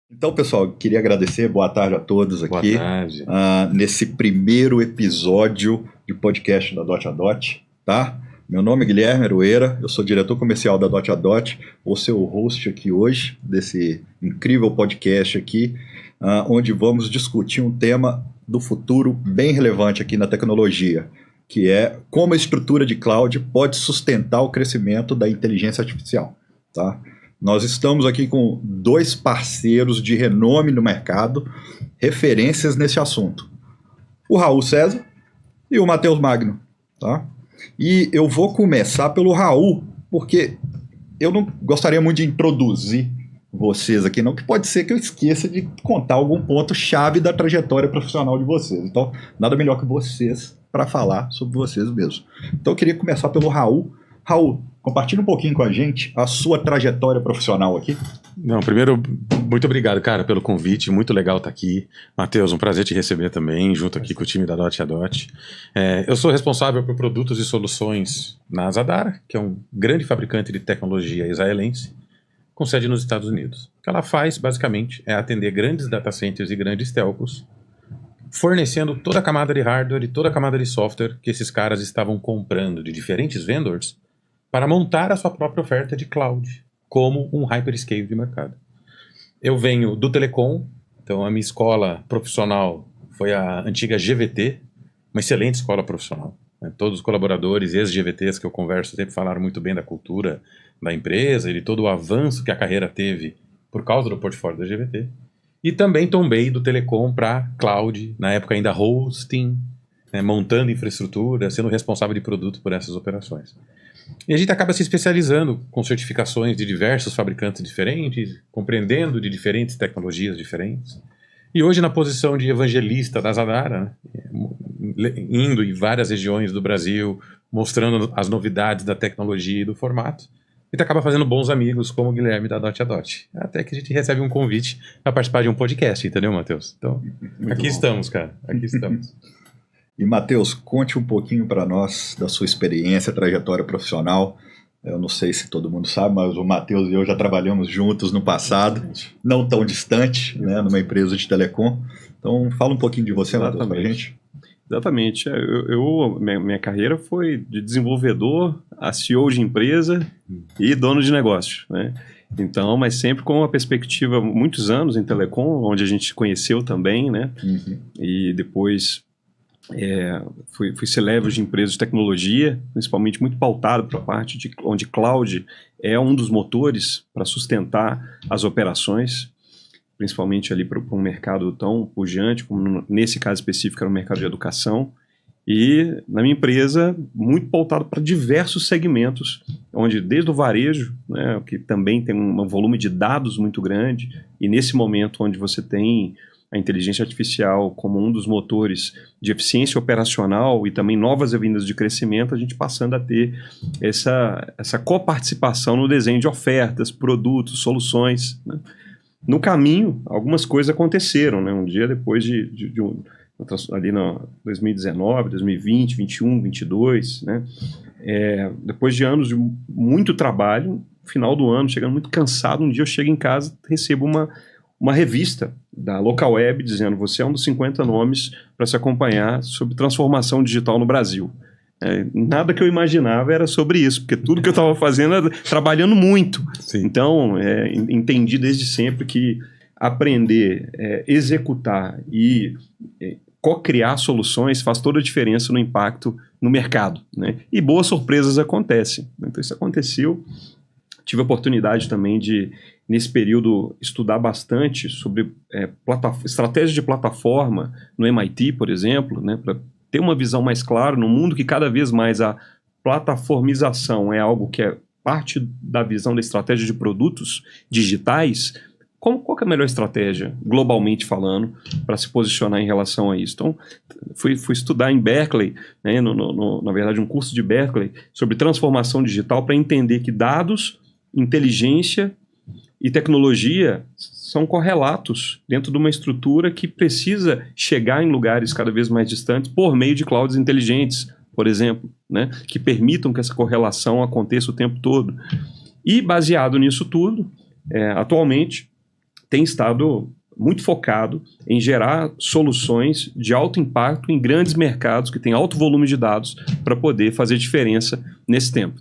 Então, pessoal, queria agradecer, boa tarde a todos aqui. Boa tarde. Nesse primeiro episódio de podcast da Dot a Dot, tá? Meu nome é Guilherme Aroeira, eu sou diretor comercial da Dot a Dot, vou ser o host aqui hoje desse incrível podcast aqui, onde vamos discutir um tema do futuro bem relevante aqui na tecnologia, que é como a estrutura de cloud pode sustentar o crescimento da inteligência artificial, tá? Nós estamos aqui com dois parceiros de renome no mercado, referências nesse assunto. O Raul César e o Matheus Magno, tá? E eu vou começar pelo Raul, porque eu não gostaria muito de introduzir vocês aqui, não, que pode ser que eu esqueça de contar algum ponto-chave da trajetória profissional de vocês. Então, nada melhor que vocês para falar sobre vocês mesmos. Então, eu queria começar pelo Raul. Raul, compartilha um pouquinho com a gente a sua trajetória profissional aqui. Não, primeiro, muito obrigado, cara, pelo convite, muito legal estar aqui. Matheus, um prazer te receber também, junto aqui com o time da Dot a Dot. Eu sou responsável por produtos e soluções na Zadara, que é um grande fabricante de tecnologia israelense, com sede nos Estados Unidos. O que ela faz, basicamente, é atender grandes data centers e grandes telcos, fornecendo toda a camada de hardware e toda a camada de software que esses caras estavam comprando de diferentes vendors para montar a sua própria oferta de cloud, como um hyperscale de mercado. Eu venho do telecom, então a minha escola profissional foi a antiga GVT, uma excelente escola profissional. Todos os colaboradores e ex-GVTs que eu converso sempre falaram muito bem da cultura da empresa e de todo o avanço que a carreira teve por causa do portfólio da GVT. E também tombei do telecom para cloud, na época ainda hosting, montando infraestrutura, sendo responsável de produto por essas operações. E a gente acaba se especializando com certificações de diversos fabricantes diferentes, compreendendo de diferentes tecnologias diferentes. E hoje, na posição de evangelista da Zadara, indo em várias regiões do Brasil, mostrando as novidades da tecnologia e do formato, a gente acaba fazendo bons amigos, como o Guilherme da Dot a Dot. Até que a gente recebe um convite para participar de um podcast, entendeu, Matheus? Então, aqui estamos, cara. Aqui estamos. E, Matheus, conte um pouquinho para nós da sua experiência, trajetória profissional. Eu não sei se todo mundo sabe, mas o Matheus e eu já trabalhamos juntos no passado, não tão distante, né, numa empresa de telecom. Então, fala um pouquinho de você, Matheus, para a gente. Exatamente. Minha carreira foi de desenvolvedor a CEO de empresa e dono de negócio, né? Então, mas sempre com uma perspectiva, muitos anos em telecom, onde a gente se conheceu também, né? Uhum. E depois fui C-level de empresas de tecnologia, principalmente muito pautado para a parte de onde cloud é um dos motores para sustentar as operações, principalmente ali para um mercado tão pujante, como nesse caso específico era o mercado de educação. E na minha empresa, muito pautado para diversos segmentos, onde desde o varejo, né, que também tem um volume de dados muito grande, e nesse momento onde você tem a inteligência artificial como um dos motores de eficiência operacional e também novas vindas de crescimento, a gente passando a ter essa coparticipação no desenho de ofertas, produtos, soluções, né? No caminho, algumas coisas aconteceram, né? Um dia depois ali no 2019, 2020, 21, 2022, né? Depois de anos de muito trabalho, final do ano, chegando muito cansado, um dia eu chego em casa, recebo uma revista da Local Web dizendo: você é um dos 50 nomes para se acompanhar sobre transformação digital no Brasil. Nada que eu imaginava era sobre isso, porque tudo que eu estava fazendo era trabalhando muito. Sim. Então, entendi desde sempre que aprender, executar e co-criar soluções faz toda a diferença no impacto no mercado, né? E boas surpresas acontecem. Então, isso aconteceu. Tive a oportunidade também de, nesse período, estudar bastante sobre estratégia de plataforma no MIT, por exemplo, né, para ter uma visão mais clara no mundo que cada vez mais a plataformização é algo que é parte da visão da estratégia de produtos digitais. Qual que é a melhor estratégia, globalmente falando, para se posicionar em relação a isso? Então, fui estudar em Berkeley, né, na verdade um curso de Berkeley, sobre transformação digital para entender que dados, inteligência e tecnologia são correlatos dentro de uma estrutura que precisa chegar em lugares cada vez mais distantes por meio de clouds inteligentes, por exemplo, né, que permitam que essa correlação aconteça o tempo todo. E baseado nisso tudo, atualmente tem estado muito focado em gerar soluções de alto impacto em grandes mercados que têm alto volume de dados para poder fazer diferença nesse tempo.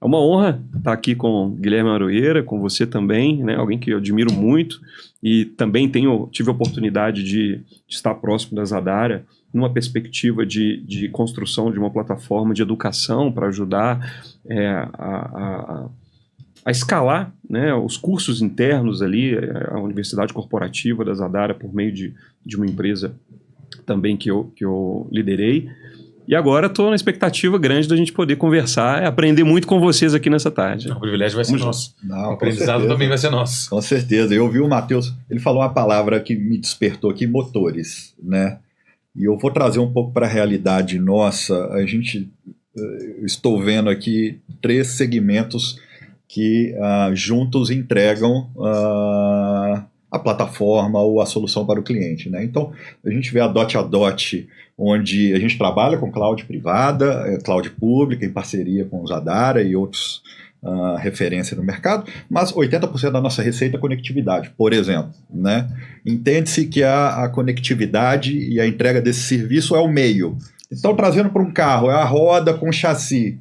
É uma honra estar aqui com o Guilherme Aroeira, com você também, né? Alguém que eu admiro muito e também tive a oportunidade de estar próximo da Zadara numa perspectiva de construção de uma plataforma de educação para ajudar a escalar, né, os cursos internos ali, a Universidade Corporativa da Zadara, por meio de uma empresa também que eu liderei. E agora estou na expectativa grande da gente poder conversar e aprender muito com vocês aqui nessa tarde. O privilégio vai ser nosso. Não, o aprendizado também vai ser nosso. Com certeza. Eu ouvi o Matheus, ele falou uma palavra que me despertou aqui, motores, né? E eu vou trazer um pouco para a realidade nossa. Estou vendo aqui 3 segmentos que juntos entregam a plataforma ou a solução para o cliente, né? Então, a gente vê a Dot, onde a gente trabalha com cloud privada, cloud pública, em parceria com o Zadara e outros referência no mercado, mas 80% da nossa receita é conectividade, por exemplo, né? Entende-se que a conectividade e a entrega desse serviço é o meio. Então, trazendo para um carro, é a roda com chassi.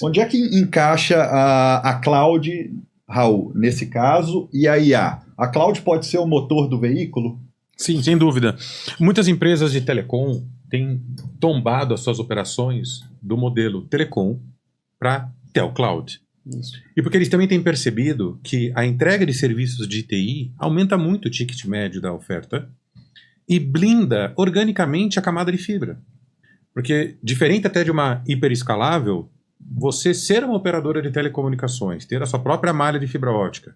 Onde é que encaixa a cloud, Raul, nesse caso, e a IA? A cloud pode ser o motor do veículo? Sim, sem dúvida. Muitas empresas de telecom têm tombado as suas operações do modelo telecom para telcloud. Isso. E porque eles também têm percebido que a entrega de serviços de TI aumenta muito o ticket médio da oferta e blinda organicamente a camada de fibra. Porque, diferente até de uma hiperescalável, você ser uma operadora de telecomunicações, ter a sua própria malha de fibra ótica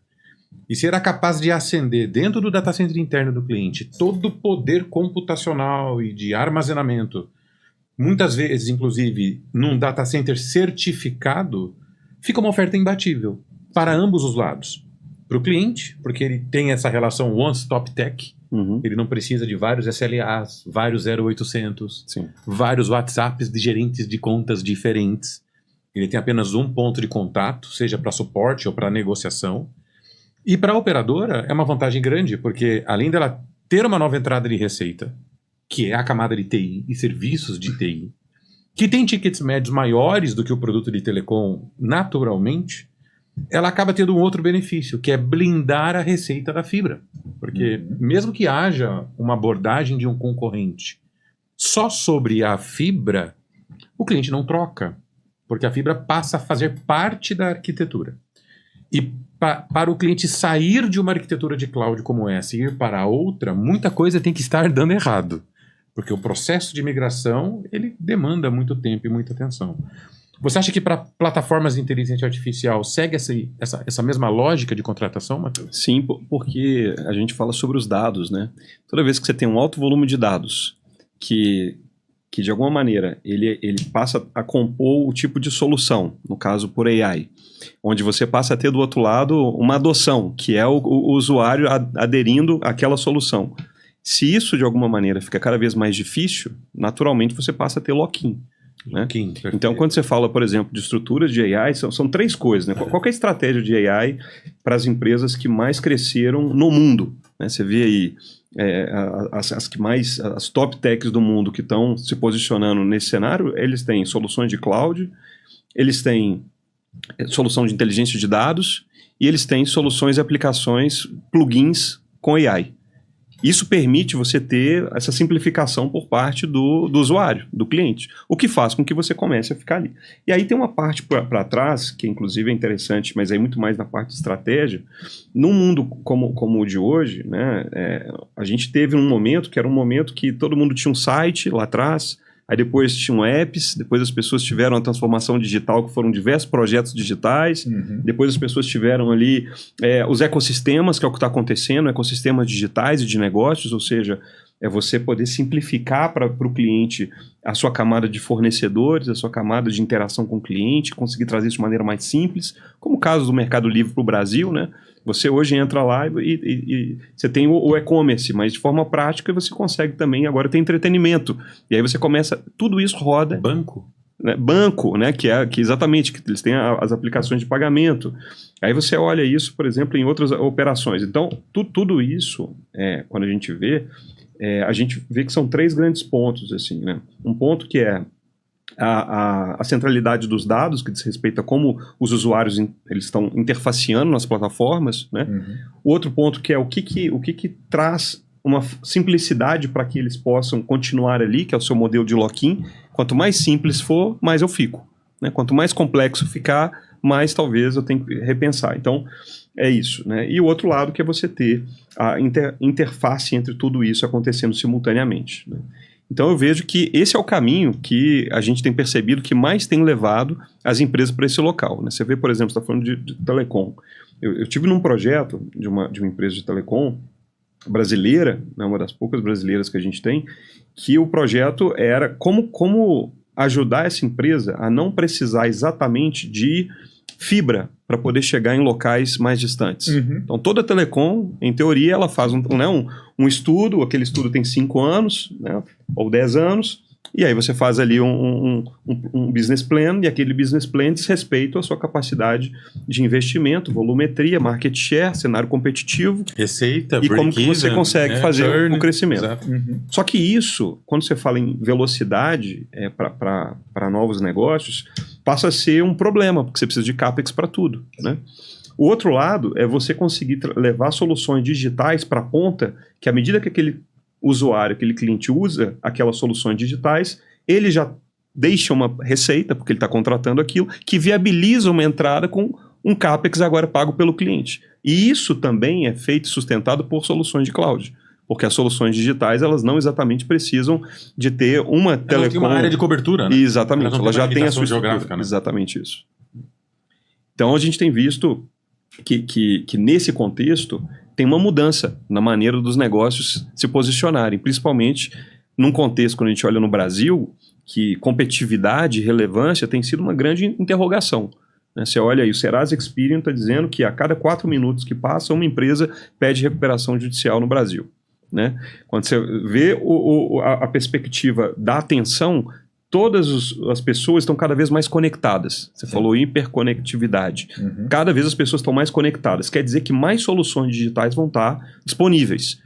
e ser capaz de acender dentro do data center interno do cliente todo o poder computacional e de armazenamento, muitas vezes, inclusive, num data center certificado, fica uma oferta imbatível para ambos os lados. Para o cliente, porque ele tem essa relação one-stop tech, ele não precisa de vários SLAs, vários 0800, Sim. vários WhatsApps de gerentes de contas diferentes. Ele tem apenas um ponto de contato, seja para suporte ou para negociação. E para a operadora é uma vantagem grande, porque além dela ter uma nova entrada de receita, que é a camada de TI e serviços de TI, que tem tickets médios maiores do que o produto de telecom naturalmente, ela acaba tendo um outro benefício, que é blindar a receita da fibra. Porque mesmo que haja uma abordagem de um concorrente só sobre a fibra, o cliente não troca, porque a fibra passa a fazer parte da arquitetura. E para o cliente sair de uma arquitetura de cloud como essa e ir para outra, muita coisa tem que estar dando errado. Porque o processo de migração, ele demanda muito tempo e muita atenção. Você acha que para plataformas de inteligência artificial segue essa mesma lógica de contratação, Matheus? Sim, porque a gente fala sobre os dados, né? Toda vez que você tem um alto volume de dados que de alguma maneira ele passa a compor o tipo de solução, no caso por AI, onde você passa a ter do outro lado uma adoção, que é o usuário aderindo àquela solução. Se isso de alguma maneira fica cada vez mais difícil, naturalmente você passa a ter lock-in. Né? Então, quando você fala, por exemplo, de estruturas de AI, são 3 coisas. Né? Qual que é a estratégia de AI para as empresas que mais cresceram no mundo? Né? Você vê aí as top techs do mundo que estão se posicionando nesse cenário, eles têm soluções de cloud, eles têm solução de inteligência de dados e eles têm soluções e aplicações, plugins com AI. Isso permite você ter essa simplificação por parte do usuário, do cliente, o que faz com que você comece a ficar ali. E aí tem uma parte para trás, que inclusive é interessante, mas é muito mais na parte de estratégia. Num mundo como o de hoje, né, a gente teve um momento que era um momento que todo mundo tinha um site lá atrás, aí depois tinham apps, depois as pessoas tiveram a transformação digital, que foram diversos projetos digitais, depois as pessoas tiveram ali os ecossistemas, que é o que está acontecendo, ecossistemas digitais e de negócios, ou seja, é você poder simplificar para o cliente a sua camada de fornecedores, a sua camada de interação com o cliente, conseguir trazer isso de maneira mais simples, como o caso do Mercado Livre para o Brasil, né? Você hoje entra lá e você tem o e-commerce, mas de forma prática você consegue também agora ter entretenimento. E aí você começa, tudo isso roda. Banco? né? Banco, né? Que exatamente, que eles têm as aplicações de pagamento. Aí você olha isso, por exemplo, em outras operações. Então, tudo isso, quando a gente vê que são 3 grandes pontos, assim, né? Um ponto que é a centralidade dos dados, que diz respeito a como os usuários eles estão interfaceando nas plataformas, né? O outro ponto que é o que traz uma simplicidade para que eles possam continuar ali, que é o seu modelo de lock-in. Quanto mais simples for, mais eu fico, né? Quanto mais complexo ficar, mais talvez eu tenha que repensar. Então, é isso, né? E o outro lado que é você ter a interface entre tudo isso acontecendo simultaneamente, né? Então eu vejo que esse é o caminho que a gente tem percebido que mais tem levado as empresas para esse local, né? Você vê, por exemplo, você está falando de telecom. Eu tive num projeto de uma empresa de telecom brasileira, né, uma das poucas brasileiras que a gente tem, que o projeto era como ajudar essa empresa a não precisar exatamente de fibra para poder chegar em locais mais distantes. Então, toda telecom, em teoria, ela faz um estudo, aquele estudo tem 5 anos, né, ou 10 anos, e aí você faz ali um business plan, e aquele business plan diz respeito à sua capacidade de investimento, volumetria, market share, cenário competitivo, receita, e como que você consegue fazer o crescimento. Só que isso, quando você fala em velocidade para novos negócios, passa a ser um problema, porque você precisa de CAPEX para tudo, né? O outro lado é você conseguir levar soluções digitais para a ponta, que à medida que aquele usuário, aquele cliente usa aquelas soluções digitais, ele já deixa uma receita, porque ele está contratando aquilo, que viabiliza uma entrada com um CAPEX agora pago pelo cliente. E isso também é feito e sustentado por soluções de cloud. Porque as soluções digitais, elas não exatamente precisam de ter uma telecom... Ela tem uma área de cobertura, né? Exatamente, ela já tem a sua geográfica, né? Exatamente isso. Então, a gente tem visto que nesse contexto tem uma mudança na maneira dos negócios se posicionarem, principalmente num contexto, quando a gente olha no Brasil, que competitividade e relevância tem sido uma grande interrogação. Né? Você olha aí, o Serasa Experian está dizendo que a cada 4 minutos que passa, uma empresa pede recuperação judicial no Brasil. Né? Quando você vê a perspectiva da atenção, todas as pessoas estão cada vez mais conectadas. Você falou hiperconectividade. Cada vez as pessoas estão mais conectadas. Quer dizer que mais soluções digitais vão estar disponíveis.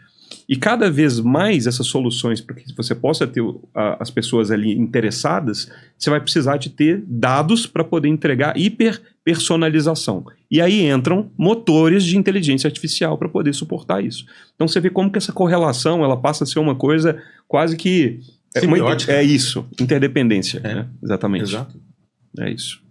E cada vez mais essas soluções, para que você possa ter as pessoas ali interessadas, você vai precisar de ter dados para poder entregar hiperpersonalização. E aí entram motores de inteligência artificial para poder suportar isso. Então você vê como que essa correlação ela passa a ser uma coisa quase que... É isso, interdependência. Né? Exatamente. Exato. É isso.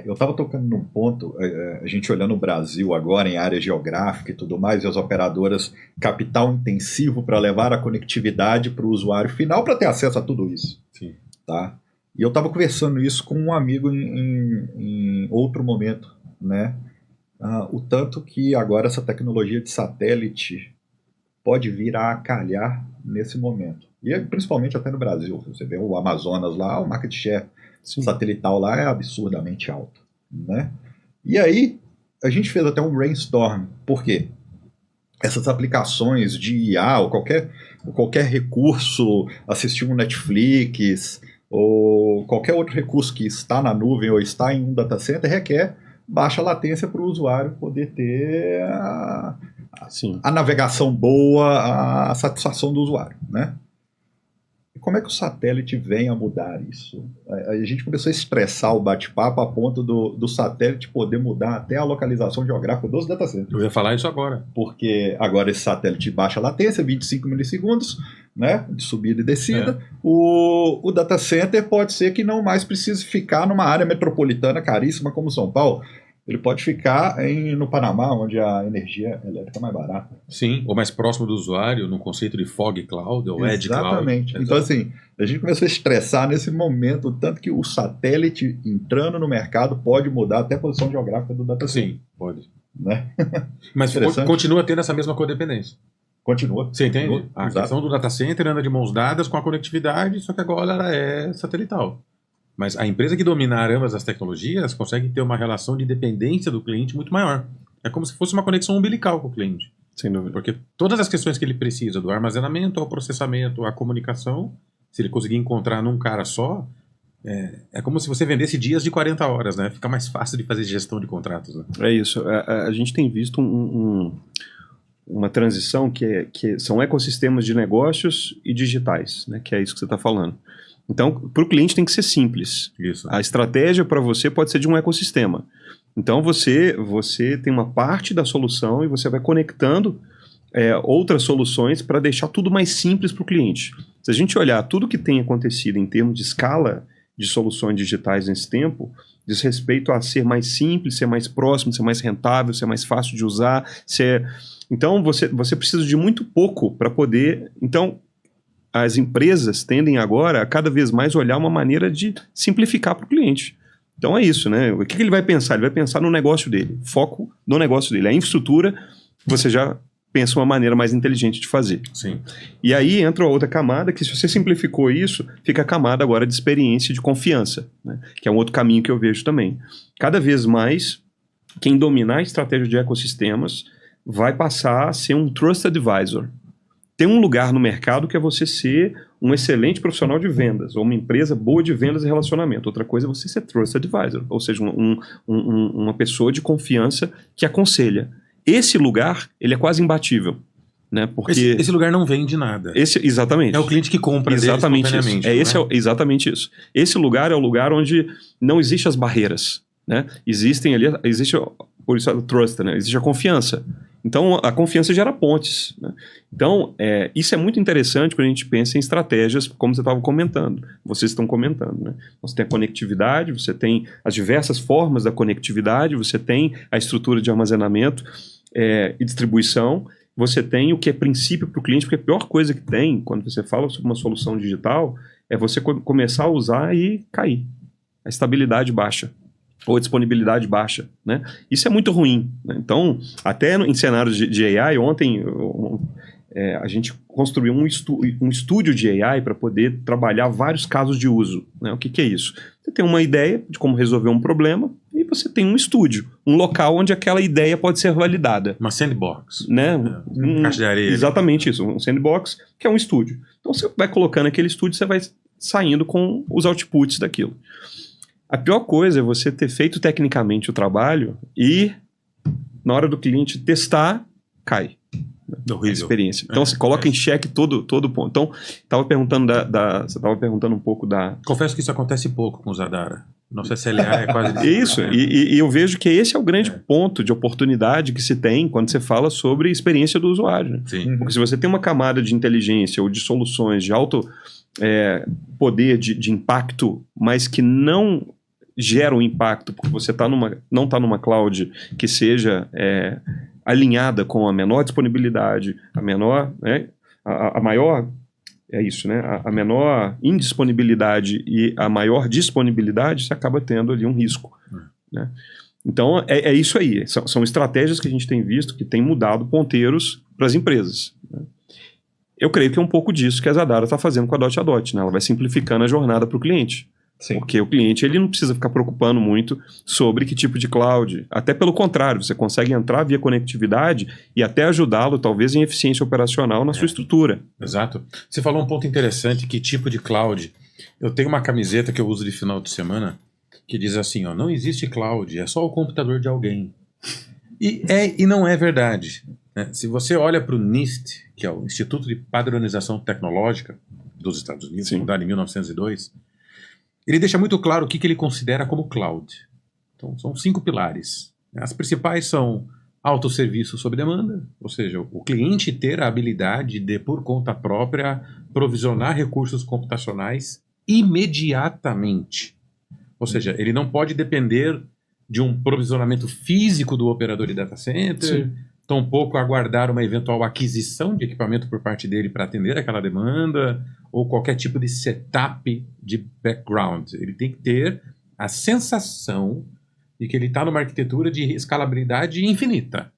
Eu estava tocando num ponto, a gente olhando o Brasil agora em área geográfica e tudo mais, e as operadoras capital intensivo para levar a conectividade para o usuário final para ter acesso a tudo isso. Sim. Tá? E eu estava conversando isso com um amigo em outro momento, né? O tanto que agora essa tecnologia de satélite pode vir a calhar nesse momento. E principalmente até no Brasil. Você vê o Amazonas lá, o market share satelital lá é absurdamente alto, né? E aí, a gente fez até um brainstorm. Por quê? Essas aplicações de IA ou qualquer recurso, assistir um Netflix ou qualquer outro recurso que está na nuvem ou está em um data center requer baixa latência para o usuário poder ter a navegação boa, a satisfação do usuário, né? Como é que o satélite vem a mudar isso? A gente começou a estressar o bate-papo a ponto do satélite poder mudar até a localização geográfica dos data centers. Eu ia falar isso agora. Porque agora esse satélite baixa a latência, 25 milissegundos, né, de subida e descida. O data center pode ser que não mais precise ficar numa área metropolitana caríssima como São Paulo. Ele pode ficar no Panamá, onde a energia elétrica é mais barata. Sim, ou mais próximo do usuário, no conceito de fog cloud ou edge cloud. Exatamente. Então, assim, a gente começou a estressar nesse momento, tanto que o satélite entrando no mercado pode mudar até a posição geográfica do data center. Sim, pode. Né? Mas continua tendo essa mesma codependência. Continua. Você entende? Continua. A Exato. questão do data center anda de mãos dadas com a conectividade, só que agora ela é satelital. Mas a empresa que dominar ambas as tecnologias consegue ter uma relação de dependência do cliente muito maior. É como se fosse uma conexão umbilical com o cliente. Sem dúvida. Porque todas as questões que ele precisa, do armazenamento ao processamento, à comunicação, se ele conseguir encontrar num cara só, É como se você vendesse dias de 40 horas, né? Fica mais fácil de fazer gestão de contratos, né? É isso. A gente tem visto uma transição que são ecossistemas de negócios e digitais, né? Que é isso que você está falando. Então, para o cliente tem que ser simples. Isso. A estratégia para você pode ser de um ecossistema. Então, você tem uma parte da solução e você vai conectando outras soluções para deixar tudo mais simples para o cliente. Se a gente olhar tudo que tem acontecido em termos de escala de soluções digitais nesse tempo, diz respeito a ser mais simples, ser mais próximo, ser mais rentável, ser mais fácil de usar. Então, você precisa de muito pouco para poder... Então, as empresas tendem agora a cada vez mais olhar uma maneira de simplificar para o cliente. Então é isso, né? O que ele vai pensar? Ele vai pensar no negócio dele, foco no negócio dele. A infraestrutura, você já pensa uma maneira mais inteligente de fazer. Sim. E aí entra outra camada, que se você simplificou isso, fica a camada agora de experiência e de confiança, né? Que é um outro caminho que eu vejo também. Cada vez mais, quem dominar a estratégia de ecossistemas vai passar a ser um Trusted Advisor. Tem um lugar no mercado que é você ser um excelente profissional de vendas, ou uma empresa boa de vendas e relacionamento. Outra coisa é você ser Trusted Advisor, ou seja, uma pessoa de confiança que aconselha. Esse lugar, ele é quase imbatível, né? Porque Esse lugar não vende nada. Exatamente. É o cliente que compra exatamente dele isso. Exatamente isso. Esse lugar é o lugar onde não existem as barreiras, né? Existe por isso a trust, né? Existe a confiança. Então, a confiança gera pontes, né? Então, isso é muito interessante quando a gente pensa em estratégias, como você estava comentando, vocês estão comentando, né? Você tem a conectividade, você tem as diversas formas da conectividade, você tem a estrutura de armazenamento e distribuição, você tem o que é princípio para o cliente, porque a pior coisa que tem, quando você fala sobre uma solução digital, é você começar a usar e cair. A estabilidade baixa. Ou a disponibilidade baixa, né? Isso é muito ruim, né? Então, até em cenários de AI, ontem a gente construiu um estúdio de AI para poder trabalhar vários casos de uso, né? O que é isso? Você tem uma ideia de como resolver um problema e você tem um estúdio, um local onde aquela ideia pode ser validada. Uma sandbox. Né? Caixa de areia. Exatamente isso, um sandbox, que é um estúdio. Então, você vai colocando aquele estúdio, você vai saindo com os outputs daquilo. A pior coisa é você ter feito tecnicamente o trabalho e, na hora do cliente testar, cai. A experiência. Então, você coloca em xeque todo o ponto. Então, estava perguntando você estava perguntando um pouco da... Confesso que isso acontece pouco com o Zadara. Nossa SLA é quase... Isso, e eu vejo que esse é o grande ponto de oportunidade que se tem quando você fala sobre experiência do usuário. Né? Sim. Porque se você tem uma camada de inteligência ou de soluções de alto poder de impacto, mas que não gera um impacto, porque você não está numa cloud que seja alinhada com a menor disponibilidade, a menor, né, a maior, né, a menor indisponibilidade e a maior disponibilidade, você acaba tendo ali um risco. Né? Então, é isso aí. São estratégias que a gente tem visto que tem mudado ponteiros para as empresas. Né? Eu creio que é um pouco disso que a Zadara está fazendo com a Dot a Dot, né? Ela vai simplificando a jornada para o cliente. Sim. Porque o cliente ele não precisa ficar preocupando muito sobre que tipo de cloud. Até pelo contrário, você consegue entrar via conectividade e até ajudá-lo, talvez, em eficiência operacional na sua estrutura. Exato. Você falou um ponto interessante, que tipo de cloud. Eu tenho uma camiseta que eu uso de final de semana que diz assim, ó, não existe cloud, é só o computador de alguém. E não é verdade. Né? Se você olha para o NIST, que é o Instituto de Padronização Tecnológica dos Estados Unidos, fundado em 1902, ele deixa muito claro o que ele considera como cloud. Então, são 5 pilares. As principais são autosserviço sob demanda, ou seja, o cliente ter a habilidade de, por conta própria, provisionar recursos computacionais imediatamente. Ou seja, ele não pode depender de um provisionamento físico do operador de data center, tampouco aguardar uma eventual aquisição de equipamento por parte dele para atender aquela demanda, ou qualquer tipo de setup de background. Ele tem que ter a sensação de que ele está numa arquitetura de escalabilidade infinita.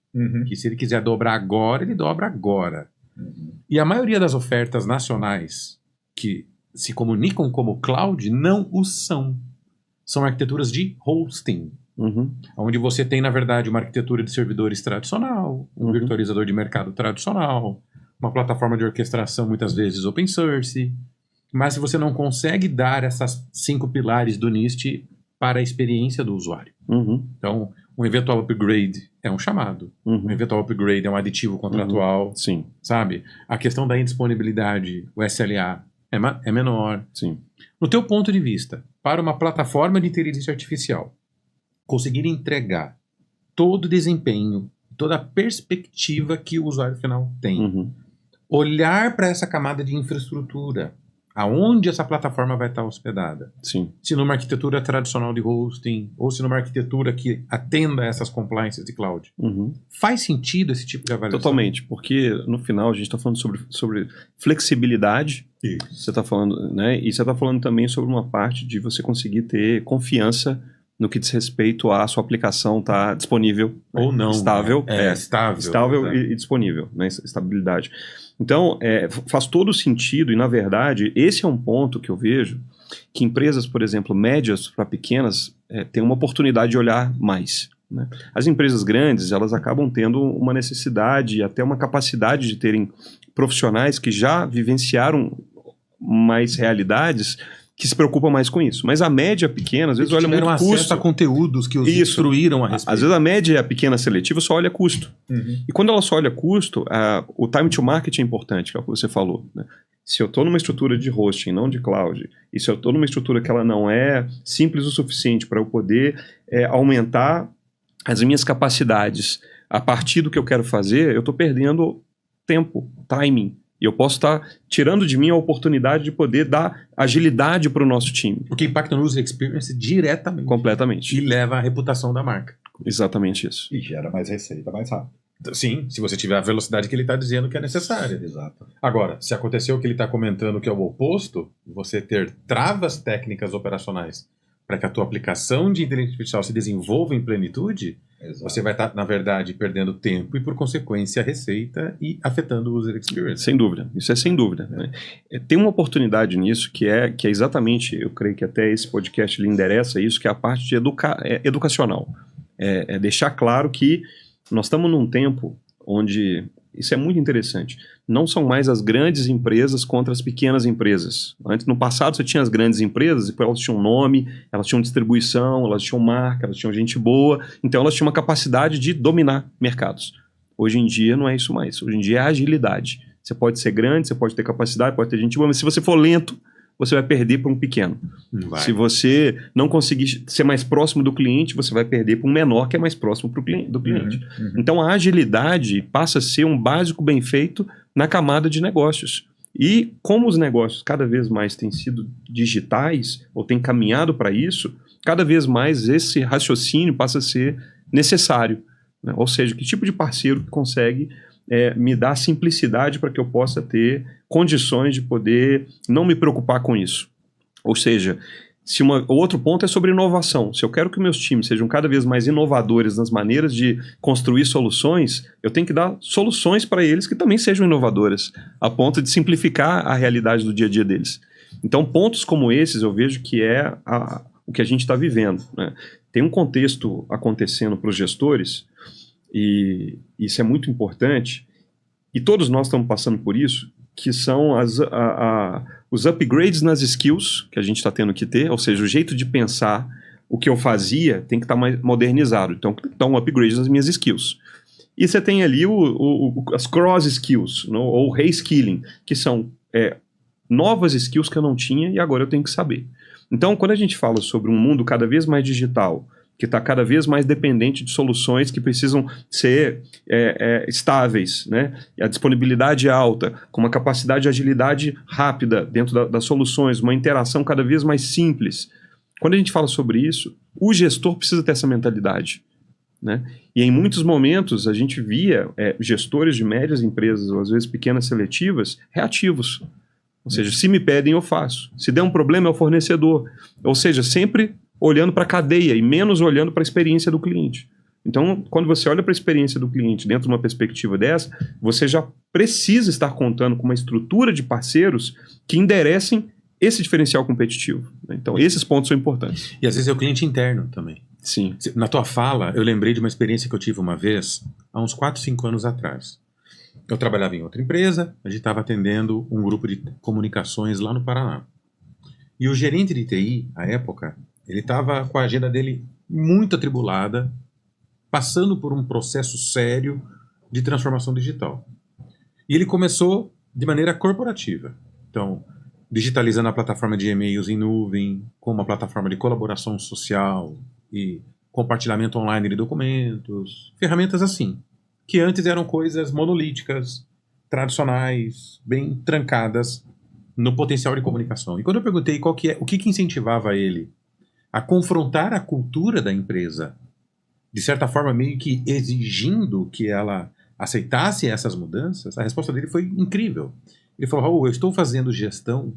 Que se ele quiser dobrar agora, ele dobra agora. E a maioria das ofertas nacionais que se comunicam como cloud não o são. São arquiteturas de hosting. Onde você tem, na verdade, uma arquitetura de servidores tradicional, um virtualizador de mercado tradicional, uma plataforma de orquestração, muitas vezes open source, mas se você não consegue dar essas 5 pilares do NIST para a experiência do usuário. Então, um eventual upgrade é um chamado. Um eventual upgrade é um aditivo contratual. Sim. Sabe? A questão da indisponibilidade, o SLA, é menor. Sim. No teu ponto de vista, para uma plataforma de inteligência artificial conseguir entregar todo o desempenho, toda a perspectiva que o usuário final tem, olhar para essa camada de infraestrutura, aonde essa plataforma vai estar hospedada. Sim. Se numa arquitetura tradicional de hosting, ou se numa arquitetura que atenda a essas compliances de cloud. Faz sentido esse tipo de avaliação? Totalmente, porque no final a gente está falando sobre flexibilidade. Isso. Você está falando, né? E você está falando também sobre uma parte de você conseguir ter confiança no que diz respeito à sua aplicação estar disponível. Ou não. Estável. Estável e disponível, né? Estabilidade. Então, faz todo sentido e, na verdade, esse é um ponto que eu vejo que empresas, por exemplo, médias para pequenas, têm uma oportunidade de olhar mais. Né? As empresas grandes, elas acabam tendo uma necessidade e até uma capacidade de terem profissionais que já vivenciaram mais realidades que se preocupam mais com isso. Mas a média pequena, às vezes, olha muito acesso custo. a conteúdos que os instruíram a respeito. Às vezes a média pequena seletiva só olha custo. E quando ela só olha custo, o time to market é importante, que é o que você falou. Né? Se eu estou numa estrutura de hosting, não de cloud, e se eu estou numa estrutura que ela não é simples o suficiente para eu poder aumentar as minhas capacidades a partir do que eu quero fazer, eu estou perdendo tempo, timing. E eu posso estar tirando de mim a oportunidade de poder dar agilidade para o nosso time. O que impacta no user experience diretamente. Completamente. E leva à reputação da marca. Exatamente isso. E gera mais receita mais rápido. Sim, se você tiver a velocidade que ele está dizendo que é necessária. Exato. Agora, se aconteceu o que ele está comentando que é o oposto, você ter travas técnicas operacionais para que a tua aplicação de inteligência artificial se desenvolva em plenitude, você vai estar, na verdade, perdendo tempo e, por consequência, a receita e afetando o user experience. Sem dúvida, isso é sem dúvida. Né? Tem uma oportunidade nisso que é exatamente, eu creio que até esse podcast lhe endereça isso, que é a parte de educacional. É deixar claro que nós estamos num tempo onde, isso é muito interessante, não são mais as grandes empresas contra as pequenas empresas. Antes, no passado, você tinha as grandes empresas, e elas tinham nome, elas tinham distribuição, elas tinham marca, elas tinham gente boa, então elas tinham uma capacidade de dominar mercados. Hoje em dia não é isso mais, hoje em dia é agilidade. Você pode ser grande, você pode ter capacidade, pode ter gente boa, mas se você for lento, você vai perder para um pequeno. Se você não conseguir ser mais próximo do cliente, você vai perder para um menor que é mais próximo do cliente. Então a agilidade passa a ser um básico bem feito na camada de negócios. E como os negócios cada vez mais têm sido digitais, ou têm caminhado para isso, cada vez mais esse raciocínio passa a ser necessário. Né? Ou seja, que tipo de parceiro que consegue me dar simplicidade para que eu possa ter condições de poder não me preocupar com isso. Ou seja, o outro ponto é sobre inovação. Se eu quero que meus times sejam cada vez mais inovadores nas maneiras de construir soluções, eu tenho que dar soluções para eles que também sejam inovadoras, a ponto de simplificar a realidade do dia a dia deles. Então, pontos como esses eu vejo que é o que a gente está vivendo. Né? Tem um contexto acontecendo para os gestores, e isso é muito importante, e todos nós estamos passando por isso, que são os upgrades nas skills que a gente está tendo que ter, ou seja, o jeito de pensar o que eu fazia tem que estar mais modernizado, então tem que dar um upgrade nas minhas skills. E você tem ali as cross skills, ou reskilling, que são novas skills que eu não tinha e agora eu tenho que saber. Então, quando a gente fala sobre um mundo cada vez mais digital, que está cada vez mais dependente de soluções que precisam ser estáveis, né? E a disponibilidade é alta, com uma capacidade de agilidade rápida dentro das soluções, uma interação cada vez mais simples. Quando a gente fala sobre isso, o gestor precisa ter essa mentalidade. Né? E em muitos momentos a gente via gestores de médias empresas, ou às vezes pequenas seletivas, reativos. Ou seja, se me pedem, eu faço. Se der um problema, é o fornecedor. Ou seja, sempre olhando para a cadeia e menos olhando para a experiência do cliente. Então, quando você olha para a experiência do cliente dentro de uma perspectiva dessa, você já precisa estar contando com uma estrutura de parceiros que enderecem esse diferencial competitivo. Né? Então, esses pontos são importantes. E às vezes é o cliente interno também. Sim. Na tua fala, eu lembrei de uma experiência que eu tive uma vez, há uns 4, 5 anos atrás. eu trabalhava em outra empresa, a gente estava atendendo um grupo de comunicações lá no Paraná. E o gerente de TI, à época, ele estava com a agenda dele muito atribulada, passando por um processo sério de transformação digital. E ele começou de maneira corporativa. Então, digitalizando a plataforma de e-mails em nuvem, com uma plataforma de colaboração social e compartilhamento online de documentos, ferramentas assim, que antes eram coisas monolíticas, tradicionais, bem trancadas no potencial de comunicação. E quando eu perguntei o que incentivava ele a confrontar a cultura da empresa, de certa forma meio que exigindo que ela aceitasse essas mudanças, a resposta dele foi incrível. Ele falou: Raul, eu estou fazendo gestão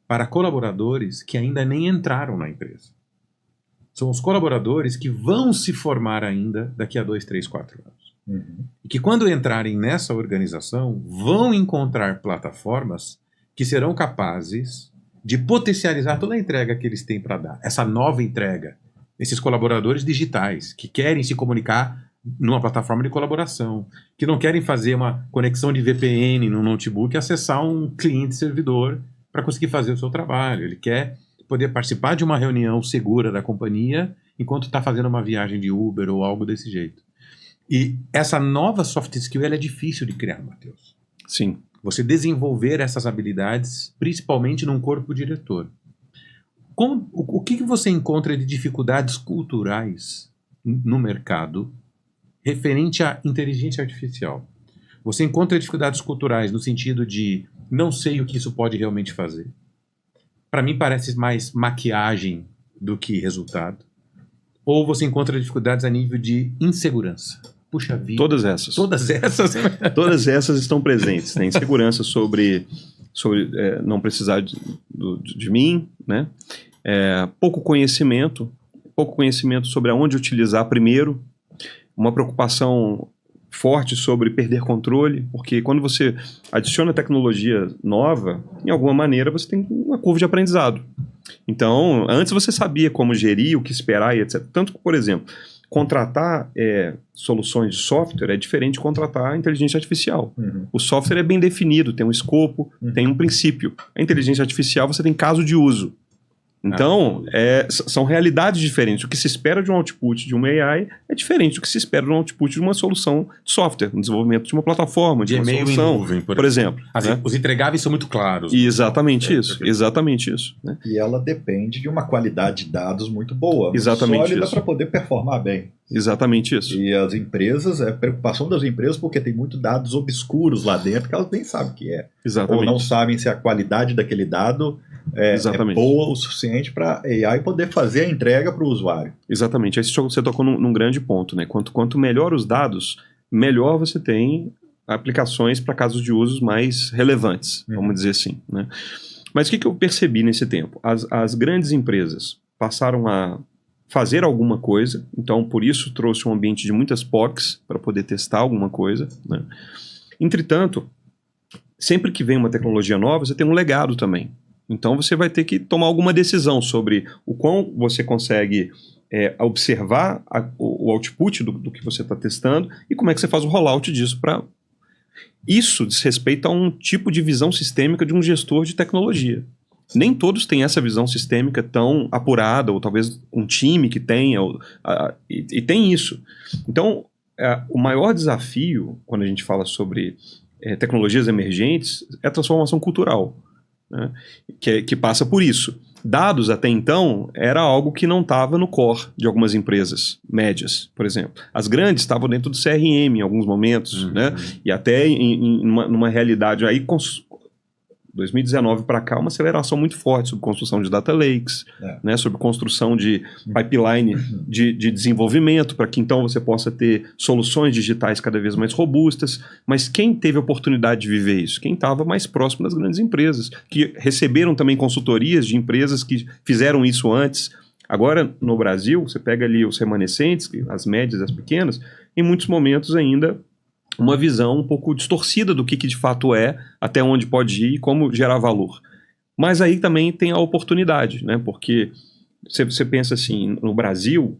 para colaboradores que ainda nem entraram na empresa. São os colaboradores que vão se formar ainda daqui a 2, 3, 4 anos. Uhum. E que quando entrarem nessa organização, vão encontrar plataformas que serão capazes de potencializar toda a entrega que eles têm para dar. Essa nova entrega. Esses colaboradores digitais que querem se comunicar numa plataforma de colaboração, que não querem fazer uma conexão de VPN no notebook e acessar um cliente-servidor para conseguir fazer o seu trabalho. Ele quer poder participar de uma reunião segura da companhia enquanto está fazendo uma viagem de Uber ou algo desse jeito. E essa nova soft skill ela é difícil de criar, Matheus. Sim. Você desenvolver essas habilidades, principalmente num corpo diretor. O que você encontra de dificuldades culturais no mercado referente à inteligência artificial? Você encontra dificuldades culturais no sentido de não sei o que isso pode realmente fazer. Para mim parece mais maquiagem do que resultado. Ou você encontra dificuldades a nível de insegurança? Puxa vida. Todas essas. Todas essas? Todas essas estão presentes. Né? Insegurança sobre não precisar de mim, né? Pouco conhecimento sobre aonde utilizar primeiro, uma preocupação forte sobre perder controle, porque quando você adiciona tecnologia nova, em alguma maneira você tem uma curva de aprendizado. Então, antes você sabia como gerir, o que esperar e etc. Tanto que, por exemplo, contratar soluções de software é diferente de contratar inteligência artificial. Uhum. O software é bem definido, tem um escopo, tem um princípio. A inteligência artificial você tem caso de uso. Então, são realidades diferentes. O que se espera de um output de uma AI é diferente do que se espera de um output de uma solução de software, no desenvolvimento de uma plataforma, de uma e-mail solução, em nuvem, por exemplo. Né? Os entregáveis são muito claros. Exatamente isso. Exatamente isso. Né? E ela depende de uma qualidade de dados muito boa, Exatamente muito sólida isso. para poder performar bem. Exatamente isso. E as empresas, é preocupação das empresas porque tem muitos dados obscuros lá dentro que elas nem sabem o que é. Exatamente. Ou não sabem se a qualidade daquele dado é boa o suficiente para a AI poder fazer a entrega para o usuário. Exatamente. Aí você tocou num grande ponto. Né? Quanto melhor os dados, melhor você tem aplicações para casos de usos mais relevantes, vamos dizer assim. Né? Mas o que eu percebi nesse tempo? As grandes empresas passaram a fazer alguma coisa, então por isso trouxe um ambiente de muitas POCs para poder testar alguma coisa. Né? Entretanto, sempre que vem uma tecnologia nova, você tem um legado também. Então você vai ter que tomar alguma decisão sobre o quão você consegue observar o output do que você está testando e como é que você faz o rollout disso para... Isso diz respeito a um tipo de visão sistêmica de um gestor de tecnologia. Nem todos têm essa visão sistêmica tão apurada, ou talvez um time que tenha, e tem isso. Então, o maior desafio, quando a gente fala sobre tecnologias emergentes, é a transformação cultural, né? Que passa por isso. Dados, até então, era algo que não estava no core de algumas empresas médias, por exemplo. As grandes estavam dentro do CRM em alguns momentos, né? E até numa realidade aí, 2019 para cá, uma aceleração muito forte sobre construção de data lakes, né, sobre construção de pipeline de desenvolvimento, para que então você possa ter soluções digitais cada vez mais robustas. Mas quem teve a oportunidade de viver isso? Quem estava mais próximo das grandes empresas, que receberam também consultorias de empresas que fizeram isso antes. Agora, no Brasil, você pega ali os remanescentes, as médias e as pequenas, em muitos momentos ainda uma visão um pouco distorcida do que de fato é, até onde pode ir e como gerar valor. Mas aí também tem a oportunidade, né? Porque você pensa assim, no Brasil,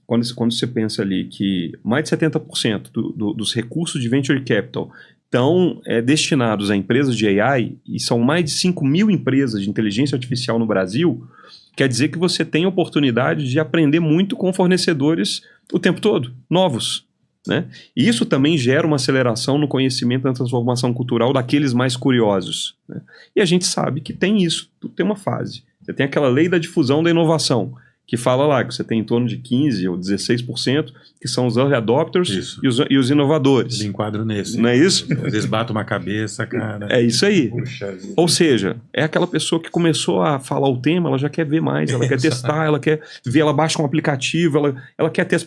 quando você pensa ali que mais de 70% dos recursos de venture capital estão destinados a empresas de AI, e são mais de 5.000 empresas de inteligência artificial no Brasil, quer dizer que você tem a oportunidade de aprender muito com fornecedores o tempo todo, novos. Né? E isso também gera uma aceleração no conhecimento da transformação cultural daqueles mais curiosos. Né? E a gente sabe que tem isso, tem uma fase. Você tem aquela lei da difusão da inovação, que fala lá que você tem em torno de 15% ou 16%, que são os early adopters e os inovadores. Me enquadro nesse. Não é isso? Às vezes bato uma cabeça, cara. É isso aí. Puxa. Ou seja, é aquela pessoa que começou a falar o tema, ela já quer ver mais, ela quer testar, ela quer ver, ela baixa um aplicativo, ela quer ter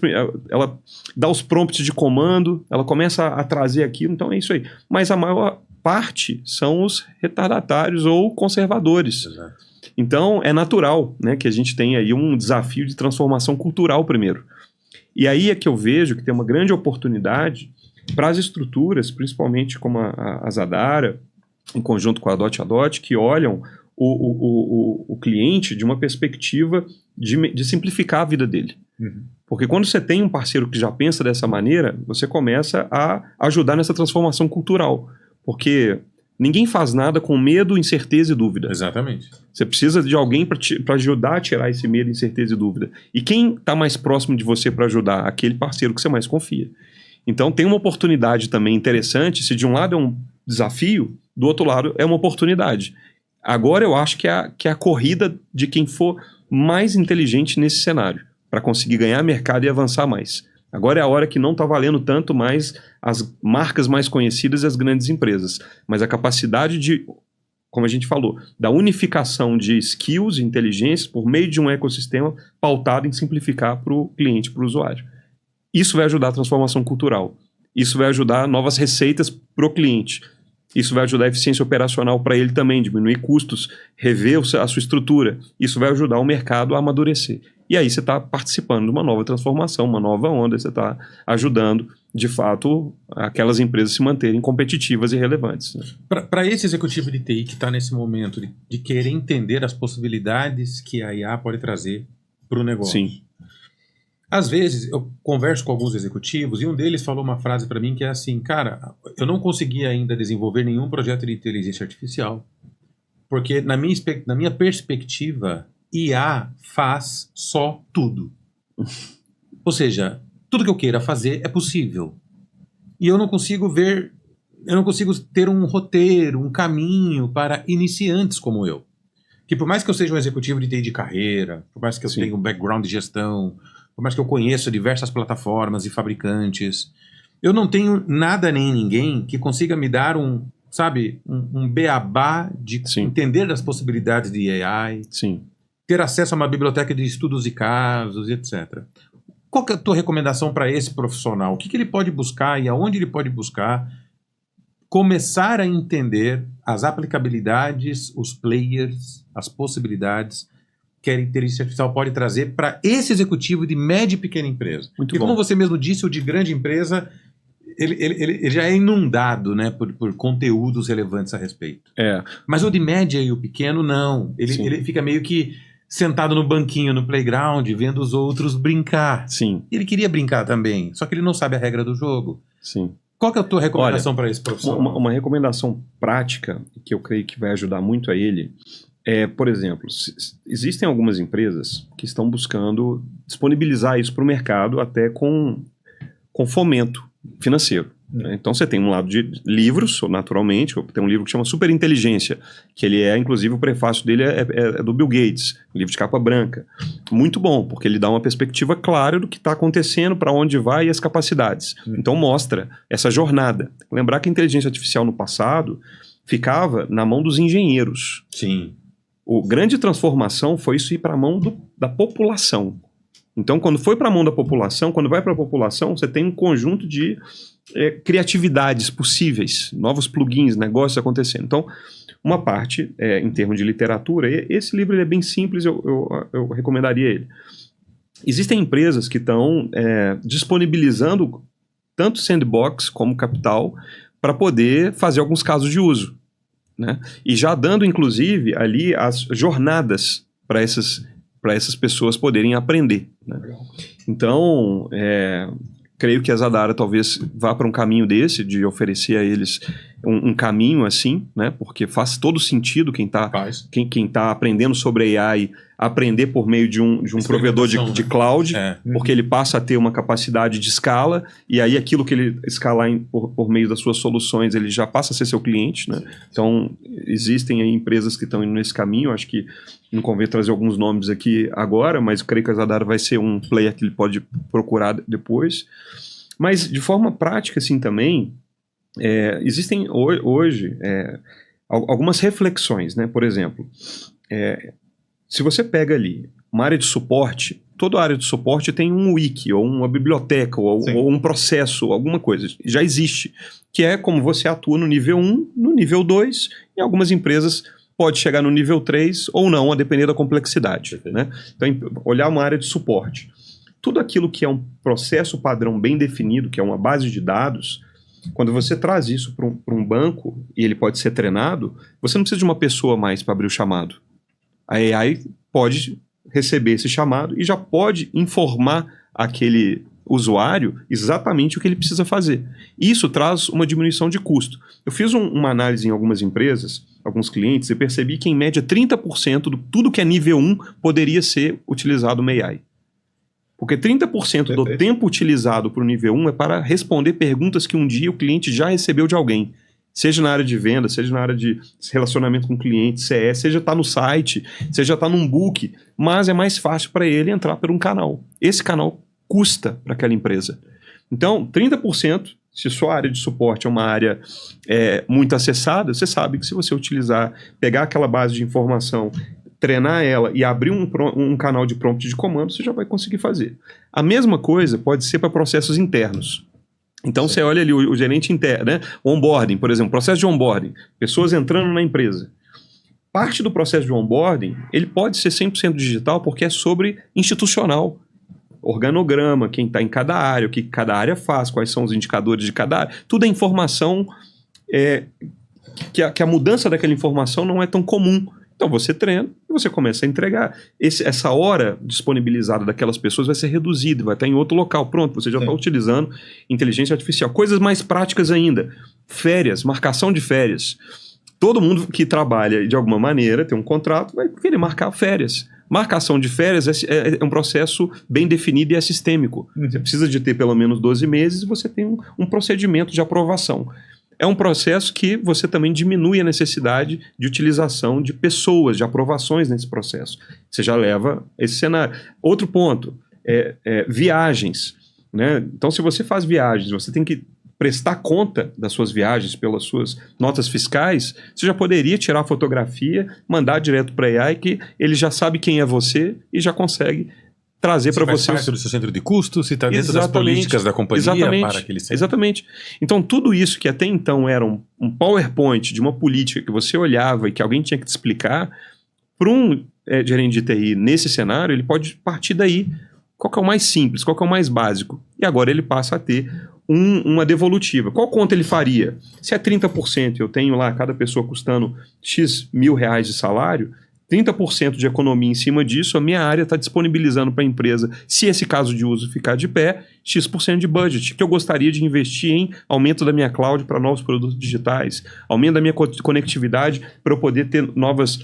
ela dá os prompts de comando, ela começa a trazer aquilo, então é isso aí. Mas a maior parte são os retardatários ou conservadores. Exato. Então, é natural, né, que a gente tenha aí um desafio de transformação cultural primeiro. E aí é que eu vejo que tem uma grande oportunidade para as estruturas, principalmente como a Zadara, em conjunto com a DotAdot, que olham o cliente de uma perspectiva de simplificar a vida dele. Uhum. Porque quando você tem um parceiro que já pensa dessa maneira, você começa a ajudar nessa transformação cultural. Porque ninguém faz nada com medo, incerteza e dúvida. Exatamente. Você precisa de alguém para ajudar a tirar esse medo, incerteza e dúvida. E quem está mais próximo de você para ajudar? Aquele parceiro que você mais confia. Então tem uma oportunidade também interessante, se de um lado é um desafio, do outro lado é uma oportunidade. Agora eu acho que é a corrida de quem for mais inteligente nesse cenário, para conseguir ganhar mercado e avançar mais. Agora é a hora que não está valendo tanto mais as marcas mais conhecidas e as grandes empresas, mas a capacidade de, como a gente falou, da unificação de skills e inteligências por meio de um ecossistema pautado em simplificar para o cliente, para o usuário. Isso vai ajudar a transformação cultural. Isso vai ajudar novas receitas para o cliente. Isso vai ajudar a eficiência operacional para ele também, diminuir custos, rever a sua estrutura. Isso vai ajudar o mercado a amadurecer. E aí você está participando de uma nova transformação, uma nova onda, você está ajudando, de fato, aquelas empresas se manterem competitivas e relevantes. Né? Para esse executivo de TI que está nesse momento de querer entender as possibilidades que a IA pode trazer para o negócio. Sim. Às vezes eu converso com alguns executivos e um deles falou uma frase para mim que é assim, cara, eu não consegui ainda desenvolver nenhum projeto de inteligência artificial, porque na minha perspectiva, IA faz só tudo. Ou seja, tudo que eu queira fazer é possível. E eu não consigo ter um roteiro, um caminho para iniciantes como eu. Que por mais que eu seja um executivo de TI de carreira, por mais que eu tenha um background de gestão, por mais que eu conheça diversas plataformas e fabricantes, eu não tenho nada nem ninguém que consiga me dar um beabá de entender as possibilidades de AI, ter acesso a uma biblioteca de estudos e casos, etc. Qual que é a tua recomendação para esse profissional? O que ele pode buscar e aonde ele pode buscar? Começar a entender as aplicabilidades, os players, as possibilidades que a inteligência artificial pode trazer para esse executivo de média e pequena empresa. Muito e bom. Como você mesmo disse, o de grande empresa, ele já é inundado, né, por conteúdos relevantes a respeito. Mas o de média e o pequeno, não. Ele fica meio que sentado no banquinho, no playground, vendo os outros brincar. Sim. Ele queria brincar também, só que ele não sabe a regra do jogo. Sim. Qual que é a tua recomendação para esse profissional? Uma recomendação prática, que eu creio que vai ajudar muito a ele, por exemplo, existem algumas empresas que estão buscando disponibilizar isso para o mercado até com fomento financeiro. Né? Então você tem um lado de livros, naturalmente, tem um livro que chama Superinteligência, que ele inclusive o prefácio dele é do Bill Gates, um livro de capa branca. Muito bom, porque ele dá uma perspectiva clara do que está acontecendo, para onde vai e as capacidades. Então mostra essa jornada. Lembrar que a inteligência artificial no passado ficava na mão dos engenheiros. Sim. A grande transformação foi isso ir para a mão da população. Então, quando foi para a mão da população, quando vai para a população, você tem um conjunto de criatividades possíveis, novos plugins, negócios acontecendo. Então, uma parte, em termos de literatura, esse livro ele é bem simples, eu recomendaria ele. Existem empresas que estão disponibilizando tanto sandbox como capital para poder fazer alguns casos de uso. Né? E já dando, inclusive, ali as jornadas para essas pessoas poderem aprender. Né? Então, creio que a Zadara talvez vá para um caminho desse, de oferecer a eles um caminho assim, né? Porque faz todo sentido quem tá aprendendo sobre AI, aprender por meio de um provedor de cloud, porque ele passa a ter uma capacidade de escala, e aí aquilo que ele escalar por meio das suas soluções, ele já passa a ser seu cliente, né? Então, existem aí empresas que estão indo nesse caminho, acho que não convém trazer alguns nomes aqui agora, mas eu creio que a Zadara vai ser um player que ele pode procurar depois. Mas, de forma prática, assim, também, existem hoje algumas reflexões, né? Por exemplo, se você pega ali uma área de suporte, toda área de suporte tem um wiki, ou uma biblioteca, ou um processo, alguma coisa, já existe, que é como você atua no nível 1, no nível 2, em algumas empresas pode chegar no nível 3 ou não, a depender da complexidade, né? Então, olhar uma área de suporte. Tudo aquilo que é um processo padrão bem definido, que é uma base de dados, quando você traz isso para um banco, e ele pode ser treinado, você não precisa de uma pessoa mais para abrir o chamado. A AI pode receber esse chamado e já pode informar aquele usuário exatamente o que ele precisa fazer. Isso traz uma diminuição de custo. Eu fiz uma análise em algumas empresas, alguns clientes, e percebi que em média 30% de tudo que é nível 1 poderia ser utilizado no AI. Porque 30% do tempo utilizado para o nível 1 é para responder perguntas que um dia o cliente já recebeu de alguém. Seja na área de venda, seja na área de relacionamento com o cliente, CS, seja está no site, seja está num book, mas é mais fácil para ele entrar por um canal. Esse canal custa para aquela empresa. Então, 30%, se sua área de suporte é uma área muito acessada, você sabe que se você utilizar, pegar aquela base de informação, treinar ela e abrir um canal de prompt de comando, você já vai conseguir fazer. A mesma coisa pode ser para processos internos. Então, você olha ali o gerente interno, né? Onboarding, por exemplo, processo de onboarding, pessoas entrando na empresa. Parte do processo de onboarding, ele pode ser 100% digital porque é sobre institucional. Organograma, quem está em cada área, o que cada área faz, quais são os indicadores de cada área. Tudo é informação que a mudança daquela informação não é tão comum. Então você treina e você começa a entregar. Essa hora disponibilizada daquelas pessoas vai ser reduzida, vai estar em outro local. Pronto, você já está utilizando inteligência artificial. Coisas mais práticas ainda. Férias, marcação de férias. Todo mundo que trabalha de alguma maneira, tem um contrato, vai querer marcar férias. Marcação de férias é um processo bem definido e é sistêmico. Você precisa de ter pelo menos 12 meses e você tem um procedimento de aprovação. É um processo que você também diminui a necessidade de utilização de pessoas, de aprovações nesse processo. Você já leva esse cenário. Outro ponto, viagens, né? Então, se você faz viagens, você tem que prestar conta das suas viagens pelas suas notas fiscais, você já poderia tirar a fotografia, mandar direto para a AI, que ele já sabe quem é você e já consegue trazer para você. Parte do seu centro de custos, se está dentro das políticas da companhia para aquele centro. Exatamente. Então, tudo isso que até então era um PowerPoint de uma política que você olhava e que alguém tinha que te explicar, para um gerente de TI nesse cenário, ele pode partir daí. Qual que é o mais simples? Qual que é o mais básico? E agora ele passa a ter uma devolutiva. Qual conta ele faria? Se é 30%, eu tenho lá cada pessoa custando X mil reais de salário, 30% de economia em cima disso, a minha área está disponibilizando para a empresa, se esse caso de uso ficar de pé, X% de budget, que eu gostaria de investir em aumento da minha cloud para novos produtos digitais, aumento da minha conectividade para eu poder ter novas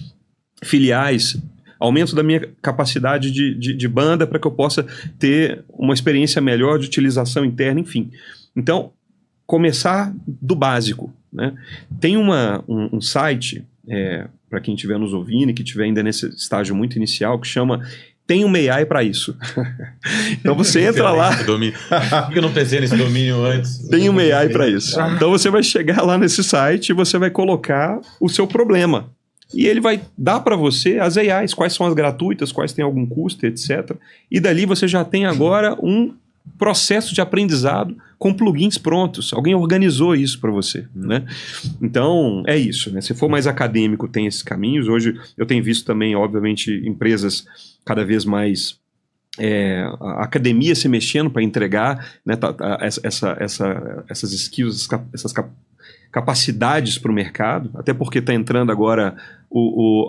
filiais, aumento da minha capacidade de banda para que eu possa ter uma experiência melhor de utilização interna, enfim. Então, começar do básico, né? Tem um site, para quem estiver nos ouvindo e que estiver ainda nesse estágio muito inicial, que chama Tem uma AI para isso. Então você entra lá... Por que eu não pensei nesse domínio antes? Tem uma AI para isso. Então você vai chegar lá nesse site e você vai colocar o seu problema. E ele vai dar para você as AIs, quais são as gratuitas, quais têm algum custo, etc. E dali você já tem agora um processo de aprendizado com plugins prontos. Alguém organizou isso para você, né? Então, é isso, né? Se for mais acadêmico, tem esses caminhos. Hoje eu tenho visto também, obviamente, empresas cada vez mais... a academia se mexendo para entregar, né, essas skills, essas capacidades para o mercado, até porque está entrando agora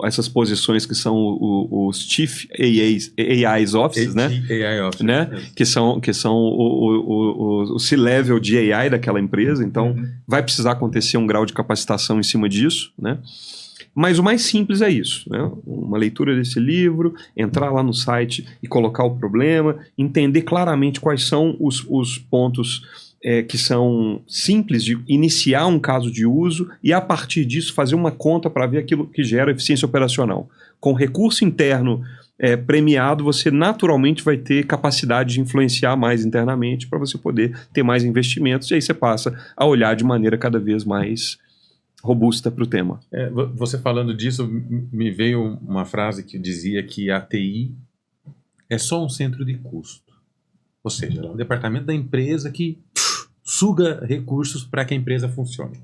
essas posições que são os Chief AI's Offices, né? AI Office. Né? Que são o C-level de AI daquela empresa, então vai precisar acontecer um grau de capacitação em cima disso, né? Mas o mais simples é isso, né? Uma leitura desse livro, entrar lá no site e colocar o problema, entender claramente quais são os pontos que são simples de iniciar um caso de uso e, a partir disso, fazer uma conta para ver aquilo que gera eficiência operacional. Com recurso interno premiado, você naturalmente vai ter capacidade de influenciar mais internamente para você poder ter mais investimentos, e aí você passa a olhar de maneira cada vez mais robusta para o tema. Você falando disso, me veio uma frase que dizia que a TI é só um centro de custo. Ou seja, é um departamento da empresa que suga recursos para que a empresa funcione.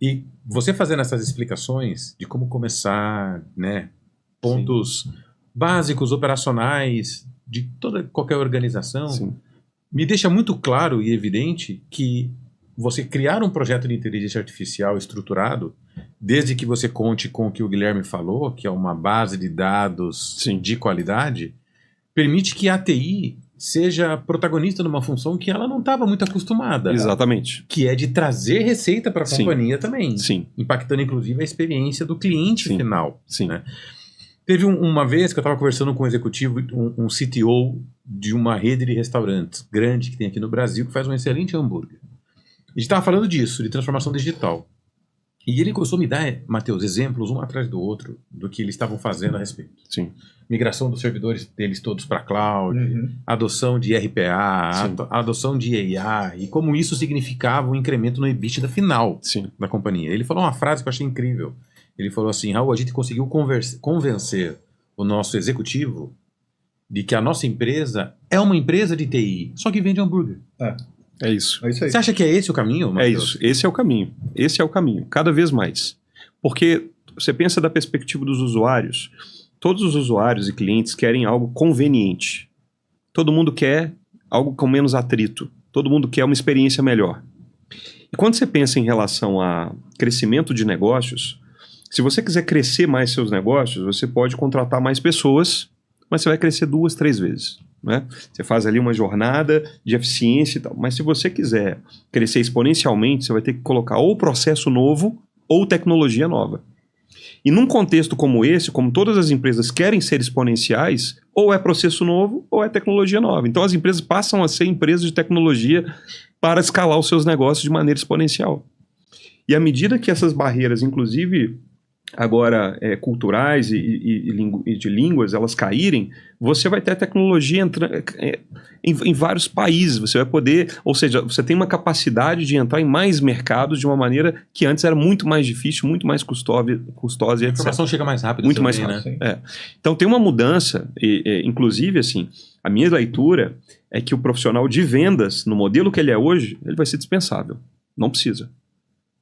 E você fazendo essas explicações de como começar, né, pontos básicos, operacionais, de qualquer organização, Sim. me deixa muito claro e evidente que você criar um projeto de inteligência artificial estruturado, desde que você conte com o que o Guilherme falou, que é uma base de dados de qualidade, permite que a TI seja protagonista numa função que ela não estava muito acostumada. Exatamente. Que é de trazer receita para a companhia também. Sim. Impactando, inclusive, a experiência do cliente final. Sim. Né? Teve uma vez que eu estava conversando com um executivo, um CTO de uma rede de restaurantes grande que tem aqui no Brasil, que faz um excelente hambúrguer. A gente estava falando disso, de transformação digital. E ele começou a me dar, Matheus, exemplos um atrás do outro do que eles estavam fazendo a respeito. Sim. Migração dos servidores deles todos para cloud, adoção de RPA, adoção de AI, e como isso significava um incremento no EBITDA final da companhia. Ele falou uma frase que eu achei incrível. Ele falou assim: Raul, a gente conseguiu convencer o nosso executivo de que a nossa empresa é uma empresa de TI, só que vende hambúrguer. É isso. É isso aí. Você acha que é esse o caminho, Matheus? É isso. Esse é o caminho. Esse é o caminho. Cada vez mais. Porque você pensa da perspectiva dos usuários. Todos os usuários e clientes querem algo conveniente. Todo mundo quer algo com menos atrito. Todo mundo quer uma experiência melhor. E quando você pensa em relação a crescimento de negócios, se você quiser crescer mais seus negócios, você pode contratar mais pessoas, mas você vai crescer 2, 3 vezes. Né? Você faz ali uma jornada de eficiência e tal. Mas se você quiser crescer exponencialmente, você vai ter que colocar ou processo novo ou tecnologia nova. E num contexto como esse, como todas as empresas querem ser exponenciais, ou é processo novo ou é tecnologia nova. Então as empresas passam a ser empresas de tecnologia para escalar os seus negócios de maneira exponencial. E à medida que essas barreiras, inclusive agora culturais e de línguas, elas caírem, você vai ter tecnologia em vários países. Você vai poder, ou seja, você tem uma capacidade de entrar em mais mercados de uma maneira que antes era muito mais difícil, muito mais custosa, a informação chega mais rápido. Muito também, mais rápido. Né? Então tem uma mudança, inclusive assim, a minha leitura é que o profissional de vendas, no modelo que ele é hoje, ele vai ser dispensável. Não precisa.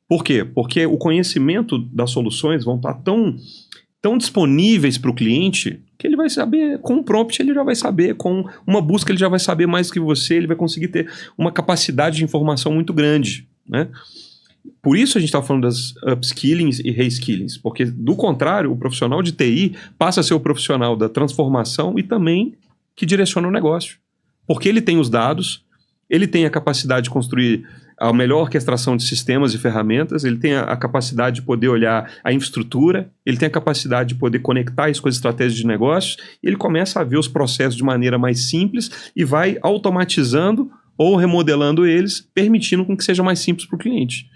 Por quê? Porque o conhecimento das soluções vão estar tão disponíveis para o cliente que ele vai saber, com um prompt ele já vai saber, com uma busca ele já vai saber mais que você, ele vai conseguir ter uma capacidade de informação muito grande, né? Por isso a gente está falando das upskillings e reskillings, porque do contrário, o profissional de TI passa a ser o profissional da transformação e também que direciona o negócio. Porque ele tem os dados, ele tem a capacidade de construir a melhor orquestração de sistemas e ferramentas, ele tem a capacidade de poder olhar a infraestrutura, ele tem a capacidade de poder conectar isso com as estratégias de negócios, e ele começa a ver os processos de maneira mais simples e vai automatizando ou remodelando eles, permitindo com que seja mais simples para o cliente.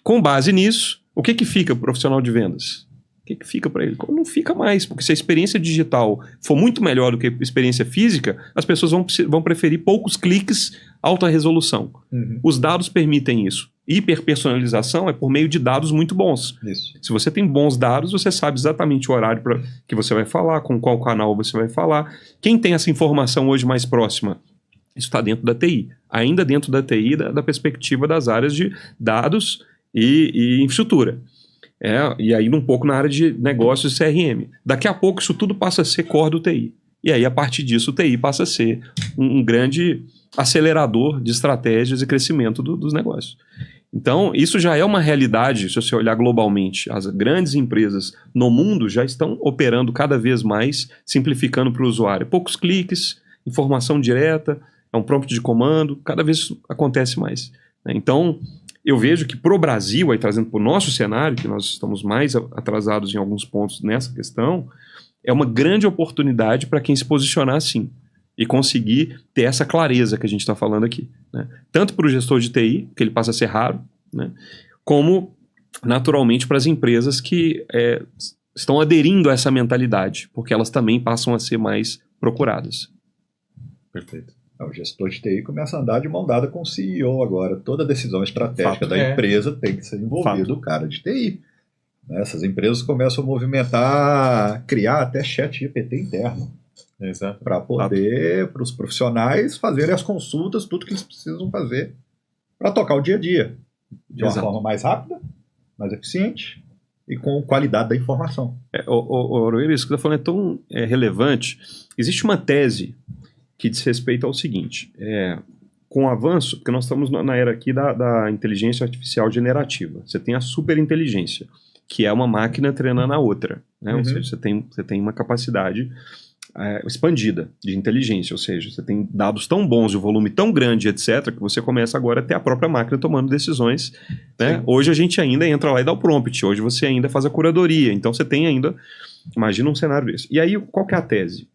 Com base nisso, o que fica para o profissional de vendas? O que fica para ele? Não fica mais, porque se a experiência digital for muito melhor do que a experiência física, as pessoas vão preferir poucos cliques, alta resolução. Os dados permitem isso. Hiperpersonalização é por meio de dados muito bons. Isso. Se você tem bons dados, você sabe exatamente o horário que você vai falar, com qual canal você vai falar. Quem tem essa informação hoje mais próxima? Isso está dentro da TI. Ainda dentro da TI, da perspectiva das áreas de dados e infraestrutura. E aí um pouco na área de negócios e CRM. Daqui a pouco isso tudo passa a ser core do TI. E aí a partir disso o TI passa a ser um grande acelerador de estratégias e crescimento dos negócios. Então, isso já é uma realidade, se você olhar globalmente. As grandes empresas no mundo já estão operando cada vez mais, simplificando para o usuário. Poucos cliques, informação direta, é um prompt de comando, cada vez isso acontece mais. Então, eu vejo que para o Brasil, aí trazendo para o nosso cenário, que nós estamos mais atrasados em alguns pontos nessa questão, é uma grande oportunidade para quem se posicionar assim e conseguir ter essa clareza que a gente está falando aqui, né? Tanto para o gestor de TI, que ele passa a ser raro, né? Como, naturalmente, para as empresas que estão aderindo a essa mentalidade, porque elas também passam a ser mais procuradas. Perfeito. O gestor de TI começa a andar de mão dada com o CEO agora. Toda decisão estratégica da empresa tem que ser envolvido o cara de TI. Essas empresas começam a movimentar, criar até chat GPT interno. Para poder, para os profissionais fazerem as consultas, tudo que eles precisam fazer para tocar o dia a dia. De uma forma mais rápida, mais eficiente e com qualidade da informação. Isso que você está falando é tão relevante. Existe uma tese que diz respeito ao seguinte: com o avanço, porque nós estamos na era aqui da inteligência artificial generativa. Você tem a superinteligência, que é uma máquina treinando a outra, né? Ou seja, você tem uma capacidade expandida de inteligência, ou seja, você tem dados tão bons e um volume tão grande, etc., que você começa agora a ter a própria máquina tomando decisões, né? Hoje a gente ainda entra lá e dá o prompt, hoje você ainda faz a curadoria, então você tem ainda, imagina um cenário desse. E aí, qual que é a tese?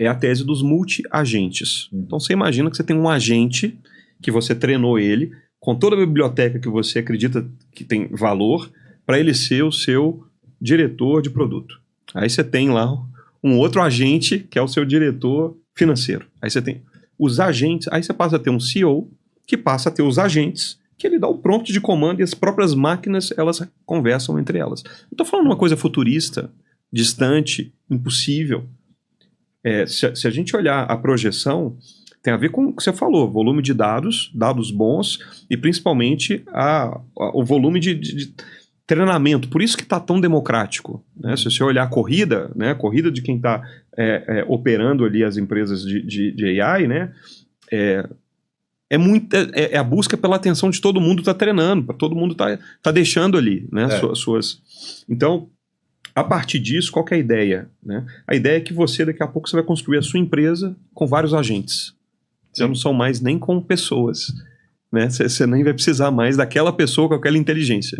É a tese dos multi-agentes. Então você imagina que você tem um agente, que você treinou ele, com toda a biblioteca que você acredita que tem valor, para ele ser o seu diretor de produto. Aí você tem lá um outro agente, que é o seu diretor financeiro. Aí você tem os agentes, aí você passa a ter um CEO, que passa a ter os agentes, que ele dá o prompt de comando e as próprias máquinas, elas conversam entre elas. Não estou falando uma coisa futurista, distante, impossível. Se a gente olhar a projeção, tem a ver com o que você falou, volume de dados, dados bons, e principalmente o volume de treinamento. Por isso que está tão democrático, né? Se você olhar a corrida, né? A corrida de quem está operando ali as empresas de AI, né? É a busca pela atenção de todo mundo está treinando, para todo mundo tá deixando ali, né? Então, a partir disso, qual que é a ideia, né? A ideia é que daqui a pouco, você vai construir a sua empresa com vários agentes. Você não são mais nem com pessoas, né? Você nem vai precisar mais daquela pessoa com aquela inteligência.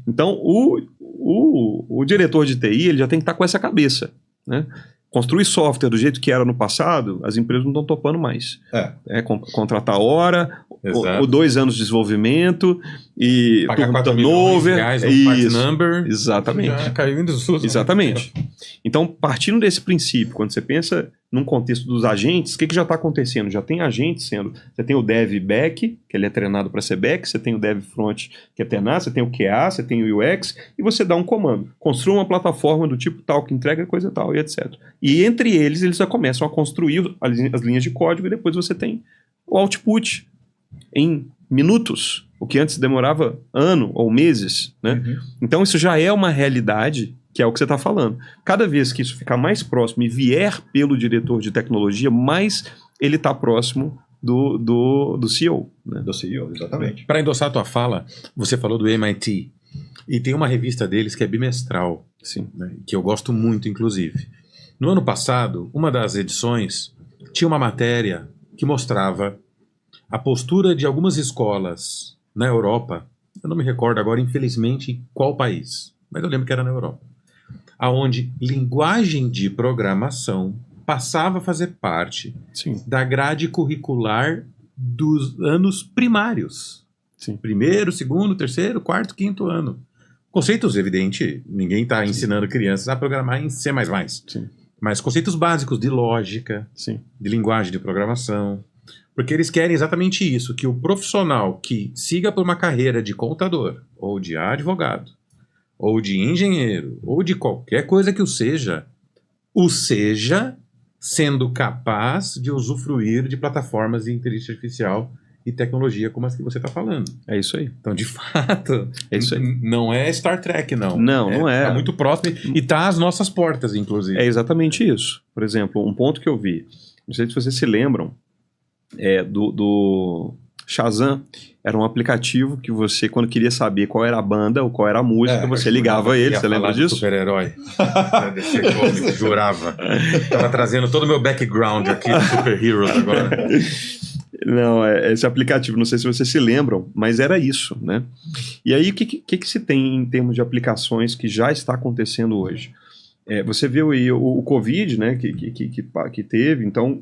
Então, o diretor de TI, ele já tem que estar com essa cabeça, né? Construir software do jeito que era no passado, as empresas não estão topando mais. Contratar hora, ou 2 anos de desenvolvimento, e pagar turnover. Number, exatamente. Já caiu em desuso. Exatamente. Então, partindo desse princípio, quando você pensa num contexto dos agentes, o que já está acontecendo? Já tem agentes sendo... Você tem o dev back, que ele é treinado para ser back, você tem o dev front, que é treinado, você tem o QA, você tem o UX, e você dá um comando. Construa uma plataforma do tipo tal, que entrega coisa tal, e etc. E entre eles já começam a construir as linhas de código, e depois você tem o output em minutos, o que antes demorava ano ou meses, né? Então isso já é uma realidade, que é o que você está falando. Cada vez que isso ficar mais próximo e vier pelo diretor de tecnologia, mais ele está próximo do CEO. Né? Do CEO, exatamente. Para endossar a tua fala, você falou do MIT, e tem uma revista deles que é bimestral, sim, né, que eu gosto muito, inclusive. No ano passado, uma das edições tinha uma matéria que mostrava a postura de algumas escolas na Europa, eu não me recordo agora, infelizmente, em qual país, mas eu lembro que era na Europa, aonde linguagem de programação passava a fazer parte da grade curricular dos anos primários. Sim. 1º, 2º, 3º, 4º, 5º ano. Conceitos, evidente, ninguém está ensinando crianças a programar em C++. Sim. Mas conceitos básicos de lógica, de linguagem de programação, porque eles querem exatamente isso, que o profissional que siga por uma carreira de contador, ou de advogado, ou de engenheiro, ou de qualquer coisa que o seja sendo capaz de usufruir de plataformas de inteligência artificial e tecnologia como as que você está falando. É isso aí. Então, de fato, é isso aí. Não é Star Trek, não. Não é. Está muito próximo e está às nossas portas, inclusive. É exatamente isso. Por exemplo, um ponto que eu vi, não sei se vocês se lembram, Shazam era um aplicativo que você, quando queria saber qual era a banda ou qual era a música, você ligava ele, você lembra disso? Super-herói. Jurava. Tava trazendo todo o meu background aqui de Super Heroes agora. Não, esse aplicativo, não sei se vocês se lembram, mas era isso, né? E aí, o que se tem em termos de aplicações que já está acontecendo hoje? Você viu aí o Covid, né, que teve, então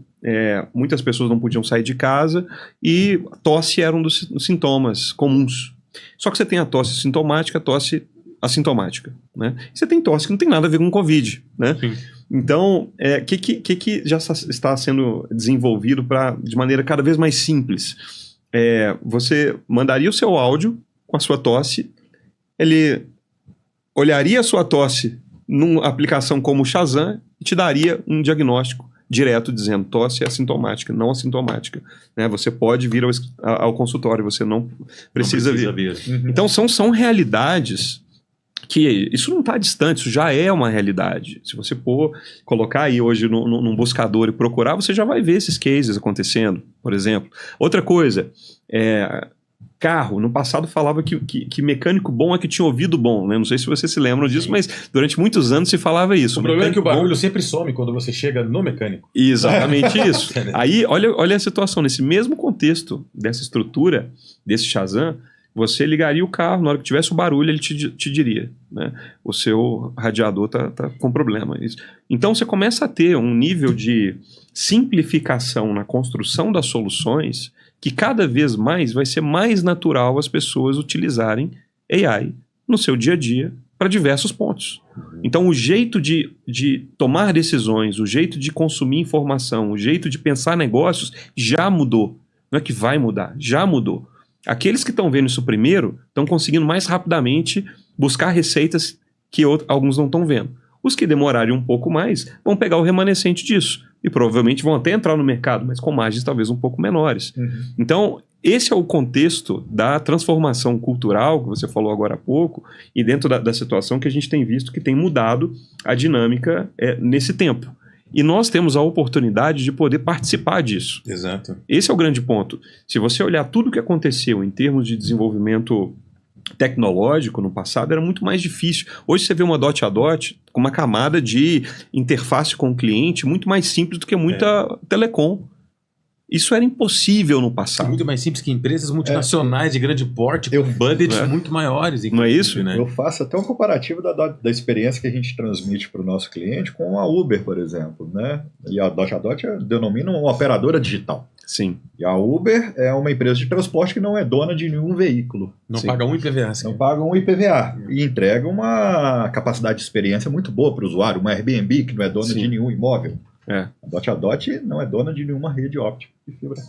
muitas pessoas não podiam sair de casa e tosse era um dos sintomas comuns. Só que você tem a tosse sintomática, a tosse assintomática, né? E você tem tosse que não tem nada a ver com Covid, né? Sim. Então, o que já está sendo desenvolvido de maneira cada vez mais simples? Você mandaria o seu áudio com a sua tosse, ele olharia a sua tosse numa aplicação como o Shazam e te daria um diagnóstico direto dizendo tosse assintomática, não assintomática, né? Você pode vir ao consultório, você não precisa vir. Uhum. Então são realidades que isso não está distante, isso já é uma realidade. Se você colocar aí hoje num buscador e procurar, você já vai ver esses cases acontecendo, por exemplo. Outra coisa, carro, no passado falava que mecânico bom é que tinha ouvido bom, né? Não sei se vocês se lembram disso, mas durante muitos anos se falava isso. O problema é que o barulho sempre some quando você chega no mecânico. Exatamente isso. Aí, olha a situação, nesse mesmo contexto dessa estrutura, desse Shazam, você ligaria o carro, na hora que tivesse o barulho, ele te diria, né? O seu radiador tá com problema. Então você começa a ter um nível de simplificação na construção das soluções que cada vez mais vai ser mais natural as pessoas utilizarem AI no seu dia a dia para diversos pontos. Então o jeito de tomar decisões, o jeito de consumir informação, o jeito de pensar negócios já mudou. Não é que vai mudar, já mudou. Aqueles que estão vendo isso primeiro estão conseguindo mais rapidamente buscar receitas que alguns não estão vendo. Os que demorarem um pouco mais vão pegar o remanescente disso e provavelmente vão até entrar no mercado, mas com margens talvez um pouco menores. Uhum. Então, esse é o contexto da transformação cultural que você falou agora há pouco e dentro da situação que a gente tem visto que tem mudado a dinâmica nesse tempo. E nós temos a oportunidade de poder participar disso. Exato. Esse é o grande ponto. Se você olhar tudo o que aconteceu em termos de desenvolvimento tecnológico no passado, era muito mais difícil. Hoje você vê uma dot a dot com uma camada de interface com o cliente muito mais simples do que muita telecom. Isso era impossível no passado. Muito mais simples que empresas multinacionais de grande porte, com budgets muito maiores. Não é isso? Né? Eu faço até um comparativo da experiência que a gente transmite para o nosso cliente com a Uber, por exemplo. Né? E a Dot denomina uma operadora digital. Sim. E a Uber é uma empresa de transporte que não é dona de nenhum veículo. Não paga um IPVA. Sim. Não paga um IPVA. E entrega uma capacidade de experiência muito boa para o usuário. Uma Airbnb que não é dona de nenhum imóvel. A Dot não é dona de nenhuma rede óptica de fibra.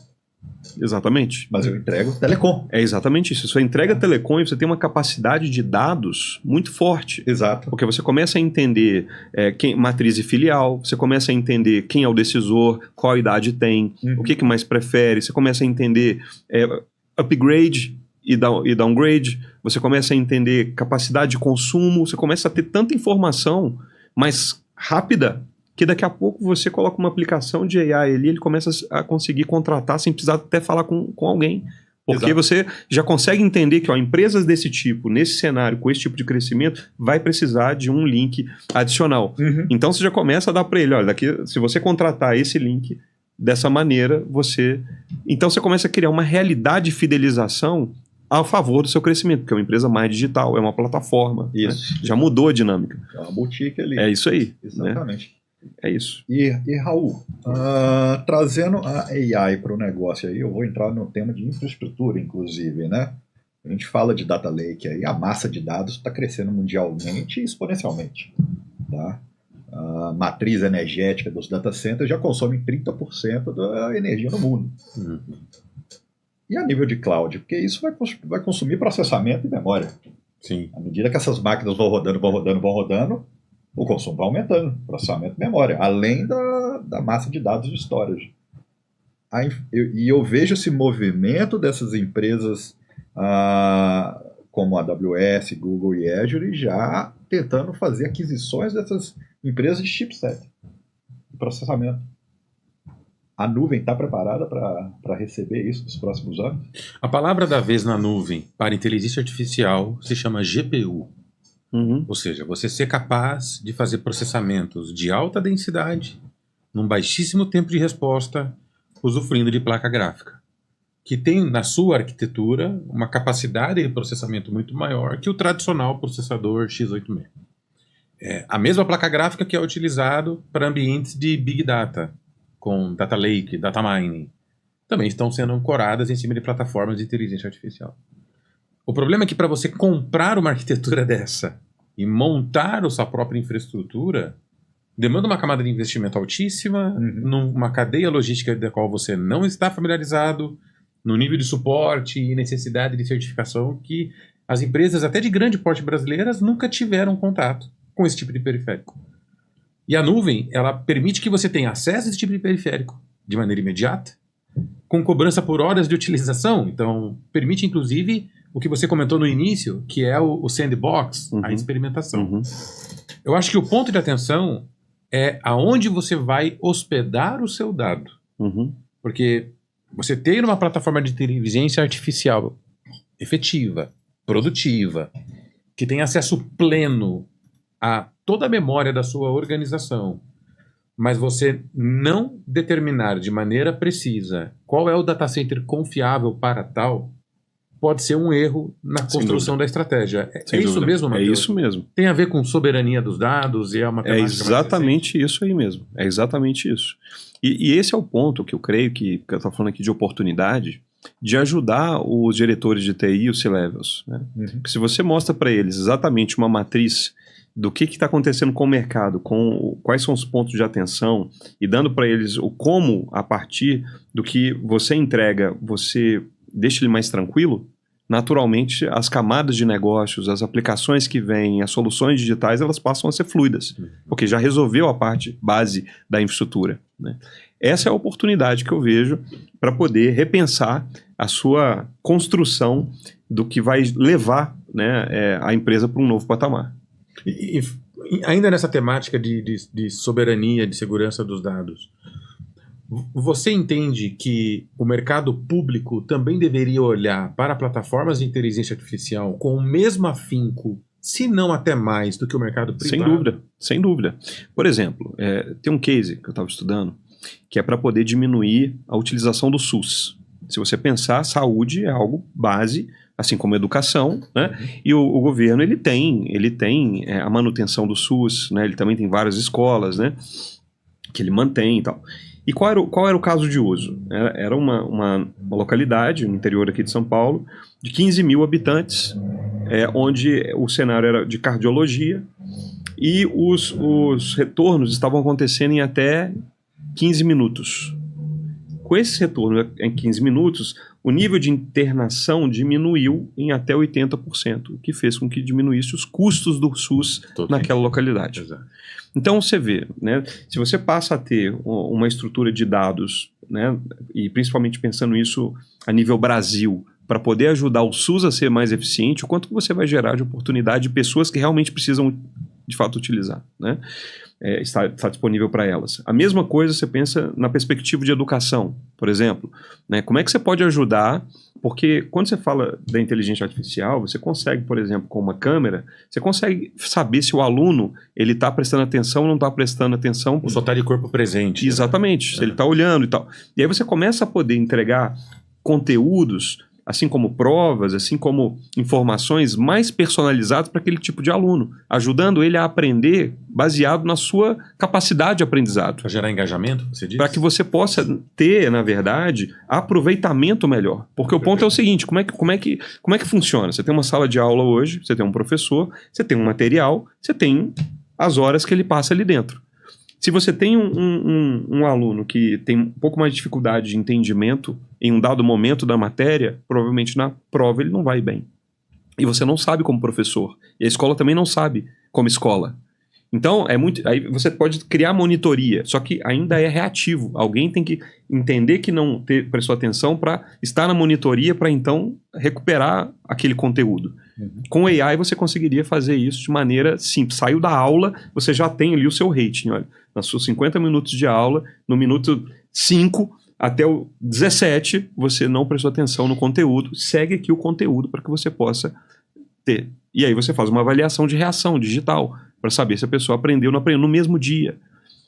Exatamente. Mas eu entrego telecom. É exatamente isso. Você entrega telecom e você tem uma capacidade de dados muito forte. Exato. Porque você começa a entender matriz e filial, você começa a entender quem é o decisor, qual idade tem, o que mais prefere, você começa a entender upgrade e downgrade, você começa a entender capacidade de consumo, você começa a ter tanta informação mais rápida que daqui a pouco você coloca uma aplicação de AI ali, ele começa a conseguir contratar sem precisar até falar com alguém. Porque você já consegue entender que empresas desse tipo, nesse cenário, com esse tipo de crescimento, vai precisar de um link adicional. Então você já começa a dar para ele, olha, se você contratar esse link dessa maneira, então você começa a criar uma realidade de fidelização a favor do seu crescimento, porque é uma empresa mais digital, é uma plataforma. Isso. Né? Já mudou a dinâmica. É uma boutique ali. É isso aí. Exatamente. Né? É isso. E Raul, trazendo a AI para o negócio aí, eu vou entrar no tema de infraestrutura, inclusive, né? A gente fala de data lake aí, a massa de dados está crescendo mundialmente e exponencialmente, tá? A matriz energética dos data centers já consome 30% da energia no mundo. E a nível de cloud, porque isso vai consumir processamento e memória. Sim. À medida que essas máquinas vão rodando, o consumo vai aumentando, processamento e memória, além da massa de dados de storage. E eu vejo esse movimento dessas empresas como a AWS, Google e Azure já tentando fazer aquisições dessas empresas de chipset, de processamento. A nuvem está preparada para receber isso nos próximos anos? A palavra da vez na nuvem para inteligência artificial se chama GPU. Ou seja, você ser capaz de fazer processamentos de alta densidade, num baixíssimo tempo de resposta, usufruindo de placa gráfica, que tem na sua arquitetura uma capacidade de processamento muito maior que o tradicional processador x86. É a mesma placa gráfica que é utilizado para ambientes de Big Data, com Data Lake, Data Mining, também estão sendo ancoradas em cima de plataformas de inteligência artificial. O problema é que para você comprar uma arquitetura dessa e montar a sua própria infraestrutura, demanda uma camada de investimento altíssima, numa cadeia logística da qual você não está familiarizado, no nível de suporte e necessidade de certificação que as empresas, até de grande porte brasileiras, nunca tiveram contato com esse tipo de periférico. E a nuvem, ela permite que você tenha acesso a esse tipo de periférico de maneira imediata, com cobrança por horas de utilização. Então, permite, inclusive, o que você comentou no início, que é o sandbox, a experimentação. Eu acho que o ponto de atenção é aonde você vai hospedar o seu dado. Porque você ter uma plataforma de inteligência artificial efetiva, produtiva, que tem acesso pleno a toda a memória da sua organização, mas você não determinar de maneira precisa qual é o data center confiável para tal, pode ser um erro na construção da estratégia. É isso mesmo, Matheus? É isso mesmo. Tem a ver com soberania dos dados e é uma temática. É exatamente isso aí mesmo. É exatamente isso. E esse é o ponto que eu creio que eu estou falando aqui de oportunidade de ajudar os diretores de TI e os C-Levels. Né? Porque se você mostra para eles exatamente uma matriz do que está acontecendo com o mercado, quais são os pontos de atenção e dando para eles o como, a partir do que você entrega, você deixa ele mais tranquilo, naturalmente as camadas de negócios, as aplicações que vêm, as soluções digitais, elas passam a ser fluidas, porque já resolveu a parte base da infraestrutura. Né? Essa é a oportunidade que eu vejo para poder repensar a sua construção do que vai levar, né, a empresa para um novo patamar. E ainda nessa temática de soberania, de segurança dos dados, você entende que o mercado público também deveria olhar para plataformas de inteligência artificial com o mesmo afinco, se não até mais, do que o mercado privado? Sem dúvida, sem dúvida. Por exemplo, tem um case que eu estava estudando, que é para poder diminuir a utilização do SUS. Se você pensar, saúde é algo base, assim como educação, né? E o governo ele tem a manutenção do SUS, né? Ele também tem várias escolas, né? Que ele mantém e tal. E qual era o caso de uso? Era uma localidade no interior aqui de São Paulo, de 15 mil habitantes, onde o cenário era de cardiologia e os retornos estavam acontecendo em até 15 minutos. Com esse retorno em 15 minutos, o nível de internação diminuiu em até 80%, o que fez com que diminuísse os custos do SUS naquela localidade. Exato. Então você vê, né, se você passa a ter uma estrutura de dados, né, e principalmente pensando isso a nível Brasil, para poder ajudar o SUS a ser mais eficiente, o quanto que você vai gerar de oportunidade de pessoas que realmente precisam de fato utilizar, né? Está disponível para elas. A mesma coisa você pensa na perspectiva de educação, por exemplo, né? Como é que você pode ajudar? Porque quando você fala da inteligência artificial, você consegue, por exemplo, com uma câmera, você consegue saber se o aluno ele está prestando atenção ou não está prestando atenção. Ou só está de corpo presente. Exatamente, né? Se ele está olhando e tal. E aí você começa a poder entregar conteúdos, assim como provas, assim como informações mais personalizadas para aquele tipo de aluno, ajudando ele a aprender baseado na sua capacidade de aprendizado. Para gerar engajamento, você diz? Para que você possa ter, na verdade, aproveitamento melhor. Porque o ponto é o seguinte, como é que funciona? Você tem uma sala de aula hoje, você tem um professor, você tem um material, você tem as horas que ele passa ali dentro. Se você tem um aluno que tem um pouco mais de dificuldade de entendimento em um dado momento da matéria, provavelmente na prova ele não vai bem. E você não sabe como professor. E a escola também não sabe como escola. Então, aí você pode criar monitoria, só que ainda é reativo. Alguém tem que entender que não prestou atenção para estar na monitoria para então recuperar aquele conteúdo. Com AI você conseguiria fazer isso de maneira simples. Saiu da aula, você já tem ali o seu rating. Olha, nos seus 50 minutos de aula, no minuto 5 até o 17, você não prestou atenção no conteúdo, segue aqui o conteúdo para que você possa ter. E aí você faz uma avaliação de reação digital, para saber se a pessoa aprendeu ou não aprendeu no mesmo dia.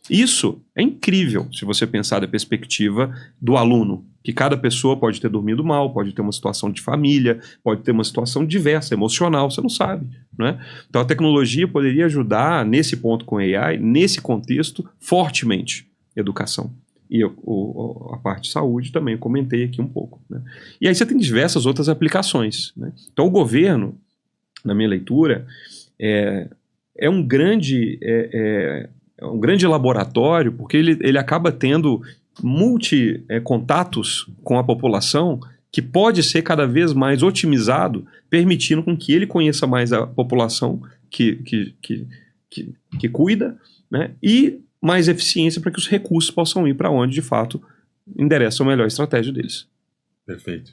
Isso é incrível, se você pensar da perspectiva do aluno, que cada pessoa pode ter dormido mal, pode ter uma situação de família, pode ter uma situação diversa, emocional, você não sabe, né? Então a tecnologia poderia ajudar nesse ponto com AI, nesse contexto, fortemente, educação. E a parte de saúde também, eu comentei aqui um pouco, né? E aí você tem diversas outras aplicações, né? Então o governo, na minha leitura, é um grande laboratório, porque ele acaba tendo contatos com a população que pode ser cada vez mais otimizado, permitindo com que ele conheça mais a população que cuida, né? E mais eficiência para que os recursos possam ir para onde, de fato, endereçam a melhor estratégia deles. Perfeito.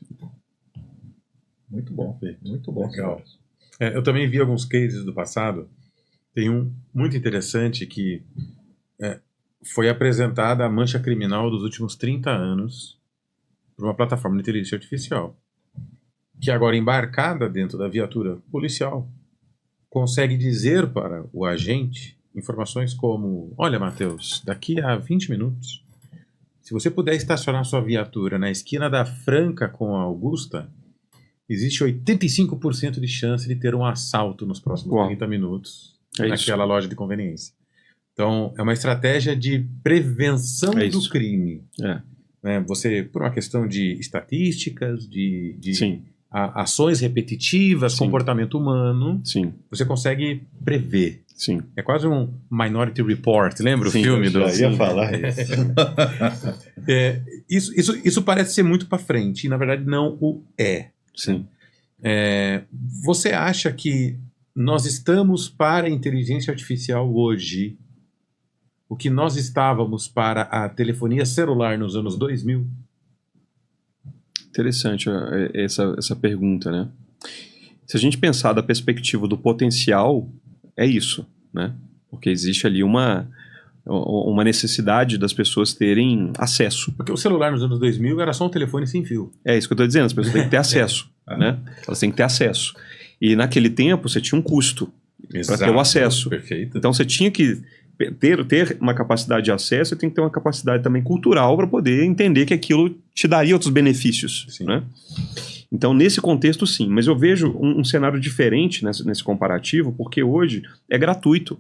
Muito bom. Muito bom. Legal. Eu também vi alguns cases do passado. Tem um muito interessante que foi apresentada a mancha criminal dos últimos 30 anos por uma plataforma de inteligência artificial, que agora embarcada dentro da viatura policial, consegue dizer para o agente informações como: olha, Matheus, daqui a 20 minutos, se você puder estacionar sua viatura na esquina da Franca com a Augusta, existe 85% de chance de ter um assalto nos próximos 30 minutos naquela loja de conveniência. Então, é uma estratégia de prevenção do crime. Você, por uma questão de estatísticas, de ações repetitivas, comportamento humano, você consegue prever. Sim. É quase um Minority Report, lembra o filme? Eu ia falar isso. Isso parece ser muito para frente, e na verdade não o é. Sim. Você acha que nós estamos para a inteligência artificial hoje o que nós estávamos para a telefonia celular nos anos 2000? Interessante essa pergunta, né? Se a gente pensar da perspectiva do potencial, é isso, né? Porque existe ali uma necessidade das pessoas terem acesso. Porque o celular nos anos 2000 era só um telefone sem fio. É isso que eu estou dizendo, as pessoas têm que ter acesso, né? Elas têm que ter acesso. E naquele tempo você tinha um custo para ter o acesso. Perfeito. Então você tinha que ter uma capacidade de acesso, você tem que ter uma capacidade também cultural para poder entender que aquilo te daria outros benefícios, né? Então, nesse contexto, sim. Mas eu vejo um cenário diferente nesse comparativo, porque hoje é gratuito.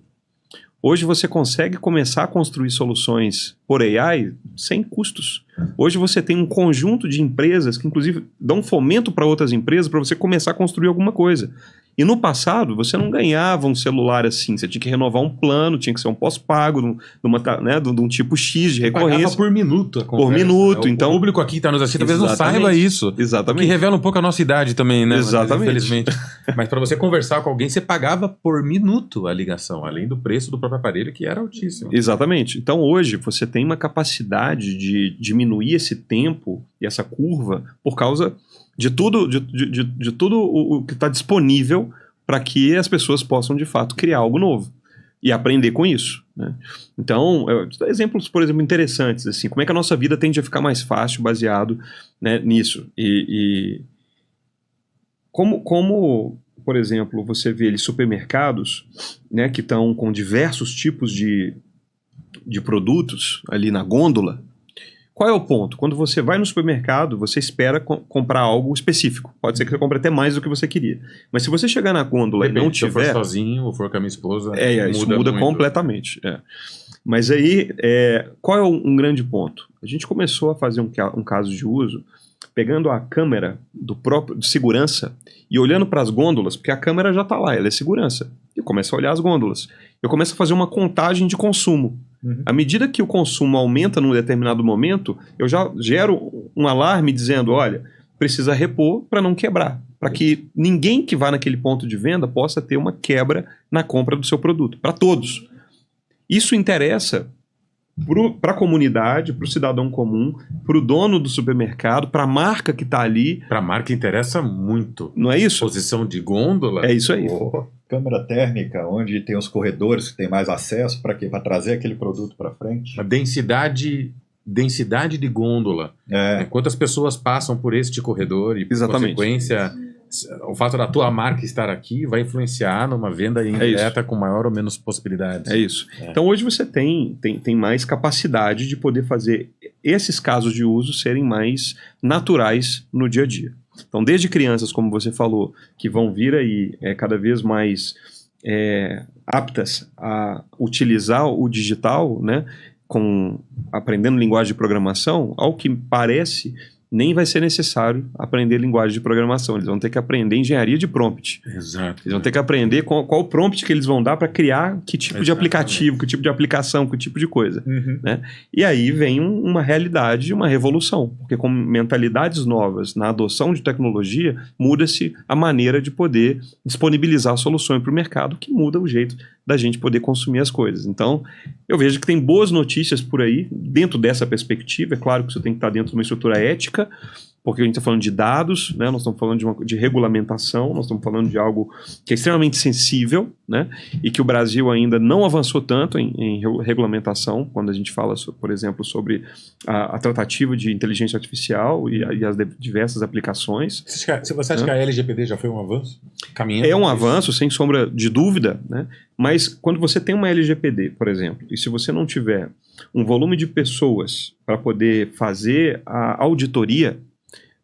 Hoje você consegue começar a construir soluções por AI sem custos. Hoje você tem um conjunto de empresas que, inclusive, dão fomento para outras empresas para você começar a construir alguma coisa. E no passado, você não ganhava um celular assim. Você tinha que renovar um plano, tinha que ser um pós-pago, de um tipo X de recorrência. Pagava por minuto a conversa. Por minuto. Então, o público aqui que está nos assistindo talvez não saiba isso. Exatamente. Que revela um pouco a nossa idade também, né? Exatamente. Infelizmente. Mas para você conversar com alguém, você pagava por minuto a ligação, além do preço do próprio aparelho, que era altíssimo. Exatamente. Então, hoje, você tem uma capacidade de diminuir esse tempo e essa curva por causa de tudo o que está disponível para que as pessoas possam, de fato, criar algo novo e aprender com isso, né? Então, exemplos, por exemplo, interessantes, assim, como é que a nossa vida tende a ficar mais fácil baseado, né, nisso. E como, por exemplo, você vê ali supermercados, né, que estão com diversos tipos de produtos ali na gôndola. Qual é o ponto? Quando você vai no supermercado, você espera comprar algo específico. Pode ser que você compre até mais do que você queria. Mas se você chegar na gôndola e não tiver... Se eu for sozinho ou for com a minha esposa, isso muda completamente. Mas aí, qual é um grande ponto? A gente começou a fazer um caso de uso pegando a câmera de segurança e olhando para as gôndolas, porque a câmera já está lá, ela é segurança. Eu começo a olhar as gôndolas. Eu começo a fazer uma contagem de consumo. À medida que o consumo aumenta num determinado momento, eu já gero um alarme dizendo, olha, precisa repor para não quebrar, para que ninguém que vá naquele ponto de venda possa ter uma quebra na compra do seu produto, para todos. Isso interessa para a comunidade, para o cidadão comum, para o dono do supermercado, para a marca que está ali. Para a marca interessa muito. Não é isso? Posição de gôndola. É isso aí. Câmara térmica, onde tem os corredores que tem mais acesso, para quê? Para trazer aquele produto para frente. A densidade densidade de gôndola. Quantas pessoas passam por este corredor e, por consequência, o fato da tua marca estar aqui vai influenciar numa venda indireta com maior ou menos possibilidades. É isso. Então hoje você tem mais capacidade de poder fazer esses casos de uso serem mais naturais no dia a dia. Então desde crianças, como você falou, que vão vir aí cada vez mais aptas a utilizar o digital, né, aprendendo linguagem de programação, ao que parece, nem vai ser necessário aprender linguagem de programação. Eles vão ter que aprender engenharia de prompt. Exato. Eles vão ter que aprender qual o prompt que eles vão dar para criar que tipo de aplicativo, que tipo de aplicação, que tipo de coisa. Né? E aí vem uma realidade, uma revolução. Porque com mentalidades novas na adoção de tecnologia, muda-se a maneira de poder disponibilizar soluções para o mercado, que muda o jeito da gente poder consumir as coisas. Então, eu vejo que tem boas notícias por aí, dentro dessa perspectiva. É claro que isso tem que estar dentro de uma estrutura ética, porque a gente está falando de dados, né? Nós estamos falando de regulamentação, nós estamos falando de algo que é extremamente sensível, né? E que o Brasil ainda não avançou tanto em regulamentação, quando a gente fala, por exemplo, sobre a tratativa de inteligência artificial e as diversas aplicações. Você acha que a LGPD já foi um avanço? Caminhando é um avanço, sem sombra de dúvida, né? Mas quando você tem uma LGPD, por exemplo, e se você não tiver um volume de pessoas para poder fazer a auditoria,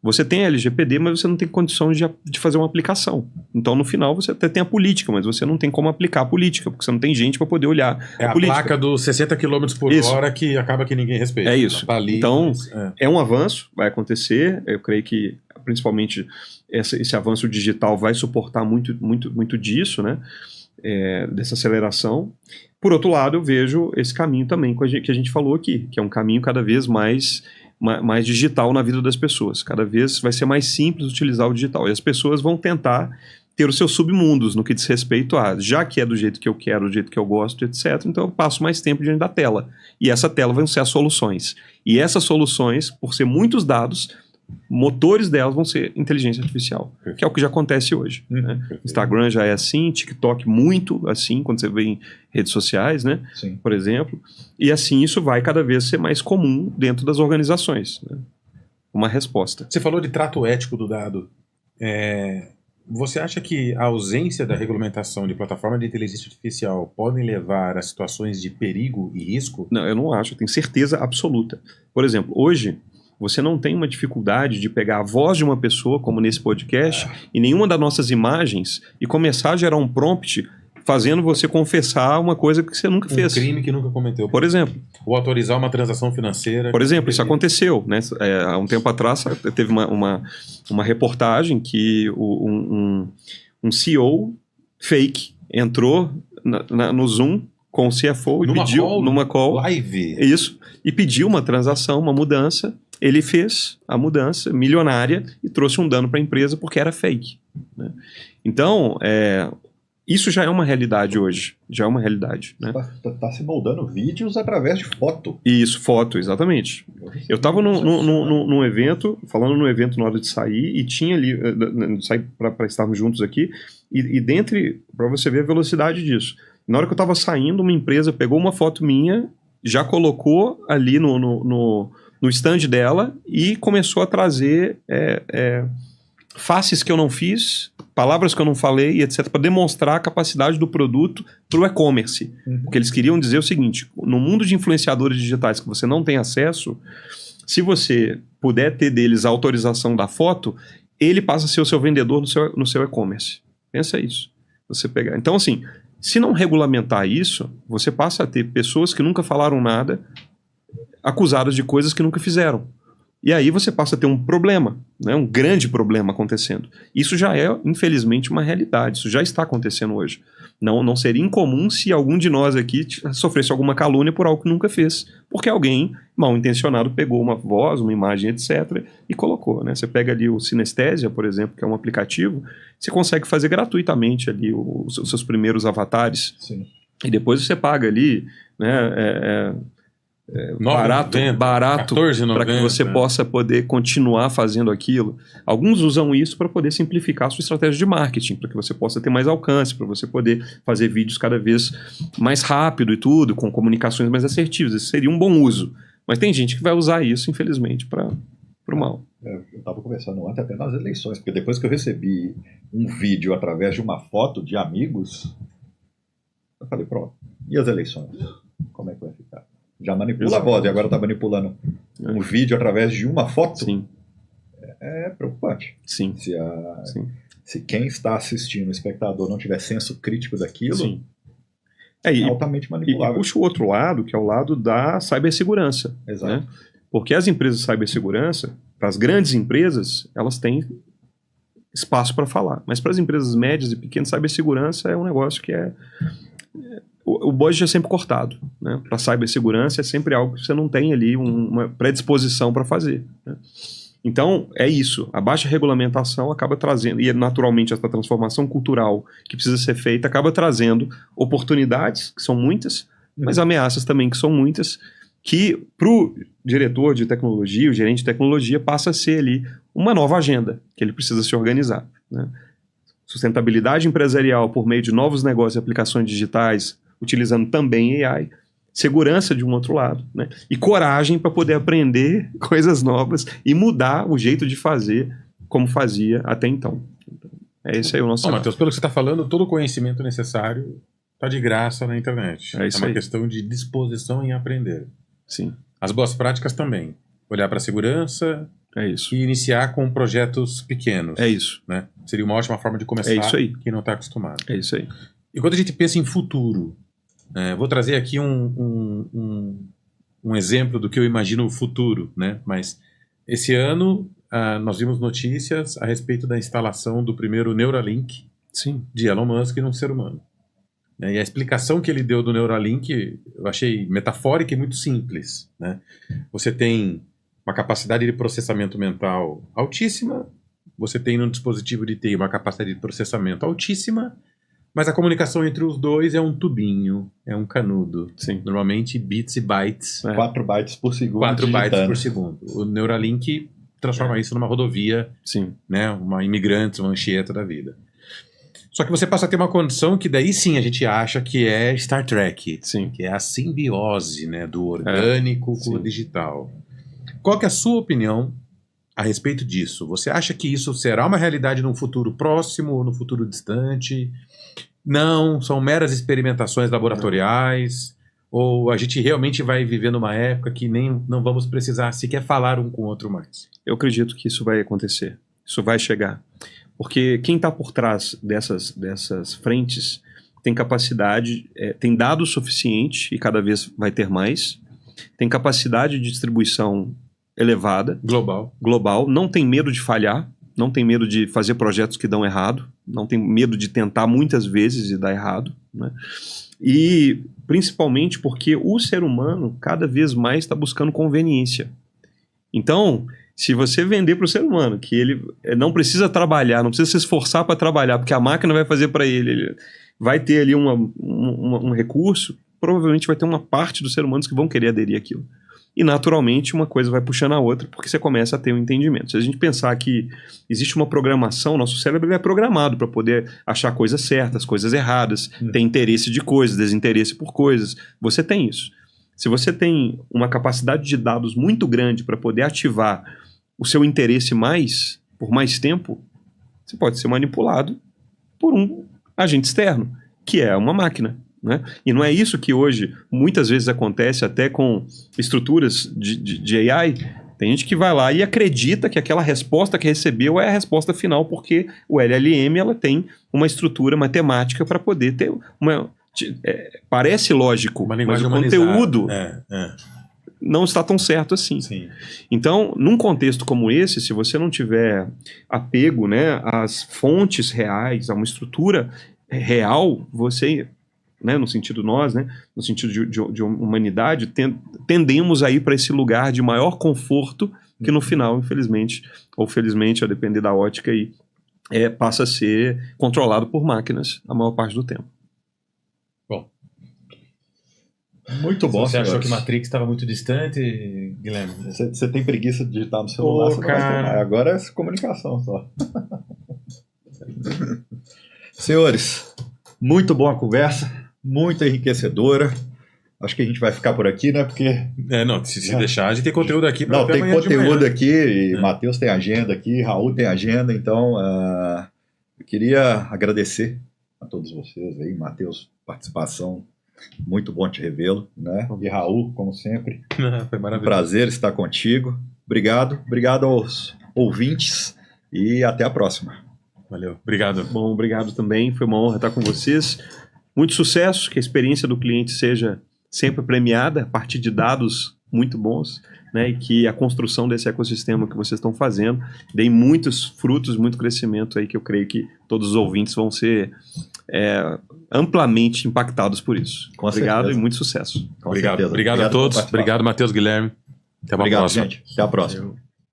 você tem a LGPD, mas você não tem condições de fazer uma aplicação. Então, no final, você até tem a política, mas você não tem como aplicar a política, porque você não tem gente para poder olhar a política. Placa dos 60 km por hora que acaba que ninguém respeita. É isso. Tá ali, então, é um avanço, vai acontecer. Eu creio que, principalmente, esse avanço digital vai suportar muito, muito, muito disso, né? Dessa aceleração. Por outro lado, eu vejo esse caminho também que a gente falou aqui, que é um caminho cada vez mais digital na vida das pessoas. Cada vez vai ser mais simples utilizar o digital. E as pessoas vão tentar ter os seus submundos no que diz respeito já que é do jeito que eu quero, do jeito que eu gosto, etc., então eu passo mais tempo diante da tela. E essa tela vão ser as soluções. E essas soluções, por ser muitos dados, motores delas vão ser inteligência artificial, que é o que já acontece hoje. Né? Instagram já é assim, TikTok muito assim, quando você vê em redes sociais, né? Por exemplo. E assim isso vai cada vez ser mais comum dentro das organizações. Né? Uma resposta. Você falou de trato ético do dado. Você acha que a ausência da regulamentação de plataforma de inteligência artificial podem levar a situações de perigo e risco? Não, eu não acho, eu tenho certeza absoluta. Por exemplo, hoje você não tem uma dificuldade de pegar a voz de uma pessoa, como nesse podcast, e nenhuma das nossas imagens, e começar a gerar um prompt fazendo você confessar uma coisa que você nunca fez. Um crime que nunca cometeu. Por exemplo. Ou autorizar uma transação financeira. Por exemplo, isso aconteceu. Né? Há um tempo atrás teve uma reportagem que um CEO fake entrou no Zoom com o CFO e pediu numa call live. Isso, e pediu uma transação, uma mudança. Ele fez a mudança milionária e trouxe um dano para a empresa porque era fake. Né? Então, isso já é uma realidade hoje. Já é uma realidade. Né? Tá se moldando vídeos através de foto. Isso, foto, exatamente. Eu estava num evento, falando num evento na hora de sair, e tinha ali, sair para estarmos juntos aqui, e para você ver a velocidade disso. Na hora que eu estava saindo, uma empresa pegou uma foto minha, já colocou ali no stand dela e começou a trazer faces que eu não fiz, palavras que eu não falei, etc., para demonstrar a capacidade do produto para o e-commerce. Porque eles queriam dizer o seguinte: no mundo de influenciadores digitais que você não tem acesso, se você puder ter deles a autorização da foto, ele passa a ser o seu vendedor no seu e-commerce. Pensa isso. Você pegar. Então, assim, se não regulamentar isso, você passa a ter pessoas que nunca falaram nada, acusadas de coisas que nunca fizeram. E aí você passa a ter um problema, né? Um grande problema acontecendo. Isso já é, infelizmente, uma realidade. Isso já está acontecendo hoje. Não seria incomum se algum de nós aqui sofresse alguma calúnia por algo que nunca fez. Porque alguém mal intencionado pegou uma voz, uma imagem, etc. e colocou. Né? Você pega ali o Synesthesia, por exemplo, que é um aplicativo, você consegue fazer gratuitamente ali os seus primeiros avatares. Sim. E depois você paga ali, né, barato para que você possa poder continuar fazendo aquilo. Alguns usam isso para poder simplificar a sua estratégia de marketing, para que você possa ter mais alcance, para você poder fazer vídeos cada vez mais rápido e tudo, com comunicações mais assertivas. Esse seria um bom uso. Mas tem gente que vai usar isso, infelizmente, para o mal. Eu estava conversando ontem até nas eleições, porque depois que eu recebi um vídeo através de uma foto de amigos, eu falei, pronto, e as eleições? Como é que vai ficar? Já manipula a voz e agora está manipulando um vídeo através de uma foto? Sim. É preocupante. Sim. Se quem está assistindo, o espectador, não tiver senso crítico daquilo, Sim. é altamente manipulável. E puxa o outro lado, que é o lado da cibersegurança. Exato. Né? Porque as empresas de cibersegurança, para as grandes empresas, elas têm espaço para falar. Mas para as empresas médias e pequenas, cibersegurança é um negócio que o budget é sempre cortado. Né? Para cibersegurança é sempre algo que você não tem ali uma predisposição para fazer. Né? Então, é isso. A baixa regulamentação acaba trazendo, e naturalmente essa transformação cultural que precisa ser feita, acaba trazendo oportunidades, que são muitas, mas ameaças também, que são muitas, que para o diretor de tecnologia, o gerente de tecnologia, passa a ser ali uma nova agenda, que ele precisa se organizar. Né? Sustentabilidade empresarial por meio de novos negócios e aplicações digitais, utilizando também AI, segurança de um outro lado, né? E coragem para poder aprender coisas novas e mudar o jeito de fazer como fazia até então. É esse aí o nosso... Matheus, pelo que você está falando, todo o conhecimento necessário está de graça na internet. É isso uma aí. questão de disposição em aprender. Sim. As boas práticas também. Olhar para a segurança É isso. e iniciar com projetos pequenos. É isso. Né? Seria uma ótima forma de começar. É isso aí. Quem não está acostumado. É isso aí. E quando a gente pensa em futuro, vou trazer aqui um exemplo do que eu imagino o futuro, né? Mas esse ano nós vimos notícias a respeito da instalação do primeiro Neuralink Sim. de Elon Musk num ser humano. E a explicação que ele deu do Neuralink eu achei metafórica e muito simples. Né? Você tem uma capacidade de processamento mental altíssima, você tem no dispositivo de TI uma capacidade de processamento altíssima, mas a comunicação entre os dois é um tubinho, é um canudo. Sim. Normalmente bits e bytes. 4 bytes por segundo. 4 bytes digitando. por segundo. O Neuralink transforma isso numa rodovia, Sim. né, uma imigrante, uma Anchieta da vida. Só que você passa a ter uma condição que daí sim a gente acha que é Star Trek, Sim. que é a simbiose, né, do orgânico com sim. o digital. Qual que é a sua opinião a respeito disso? Você acha que isso será uma realidade num futuro próximo ou no futuro distante? Não, são meras experimentações laboratoriais? Ou a gente realmente vai viver numa época que nem não vamos precisar sequer falar um com o outro mais? Eu acredito que isso vai acontecer. Isso vai chegar. Porque quem está por trás dessas frentes tem capacidade, tem dado suficiente, e cada vez vai ter mais, tem capacidade de distribuição elevada, global, não tem medo de falhar, não tem medo de fazer projetos que dão errado, não tem medo de tentar muitas vezes e dar errado, né? E principalmente porque o ser humano cada vez mais está buscando conveniência. Então, se você vender para o ser humano que ele não precisa trabalhar, não precisa se esforçar para trabalhar, porque a máquina vai fazer para ele vai ter ali um recurso, provavelmente vai ter uma parte dos seres humanos que vão querer aderir àquilo. E naturalmente uma coisa vai puxando a outra, porque você começa a ter um entendimento. Se a gente pensar que existe uma programação, nosso cérebro é programado para poder achar coisas certas, coisas erradas, ter interesse de coisas, desinteresse por coisas. Você tem isso. Se você tem uma capacidade de dados muito grande para poder ativar o seu interesse por mais tempo, você pode ser manipulado por um agente externo, que é uma máquina. Né? E não é isso que hoje muitas vezes acontece até com estruturas de AI. Tem gente que vai lá e acredita que aquela resposta que recebeu é a resposta final, porque o LLM ela tem uma estrutura matemática para poder ter uma... parece lógico, mas o conteúdo não está tão certo assim. Sim. Então, num contexto como esse, se você não tiver apego, né, às fontes reais, a uma estrutura real, você... Né, no sentido nós, né, no sentido de humanidade, tendemos a ir para esse lugar de maior conforto que no final, infelizmente, ou felizmente, a depender da ótica, passa a ser controlado por máquinas a maior parte do tempo. Bom. Muito bom. Você achou que Matrix estava muito distante, Guilherme? Você tem preguiça de digitar no celular, você não vai ter mais. Agora é comunicação só. Senhores, muito boa a conversa. Muito enriquecedora. acho que a gente vai ficar por aqui, né? Porque Não, se deixar, a gente tem conteúdo aqui pra não, até tem amanhã de manhã. conteúdo aqui, e Matheus tem agenda aqui, Raul tem agenda, então eu queria agradecer a todos vocês aí, Matheus, participação, muito bom te revê-lo, né? E Raul, como sempre, Foi um maravilhoso. prazer estar contigo. Obrigado aos ouvintes e até a próxima. Valeu. Obrigado. Bom, obrigado também. Foi uma honra estar com vocês. Muito sucesso, que a experiência do cliente seja sempre premiada a partir de dados muito bons, né? E que a construção desse ecossistema que vocês estão fazendo dê muitos frutos, muito crescimento aí, que eu creio que todos os ouvintes vão ser amplamente impactados por isso. Com Obrigado certeza. e muito sucesso. Com Obrigado. certeza. Obrigado a por todos. participar. Obrigado, Matheus, Guilherme. Até uma Obrigado, próxima. gente. Até a próxima.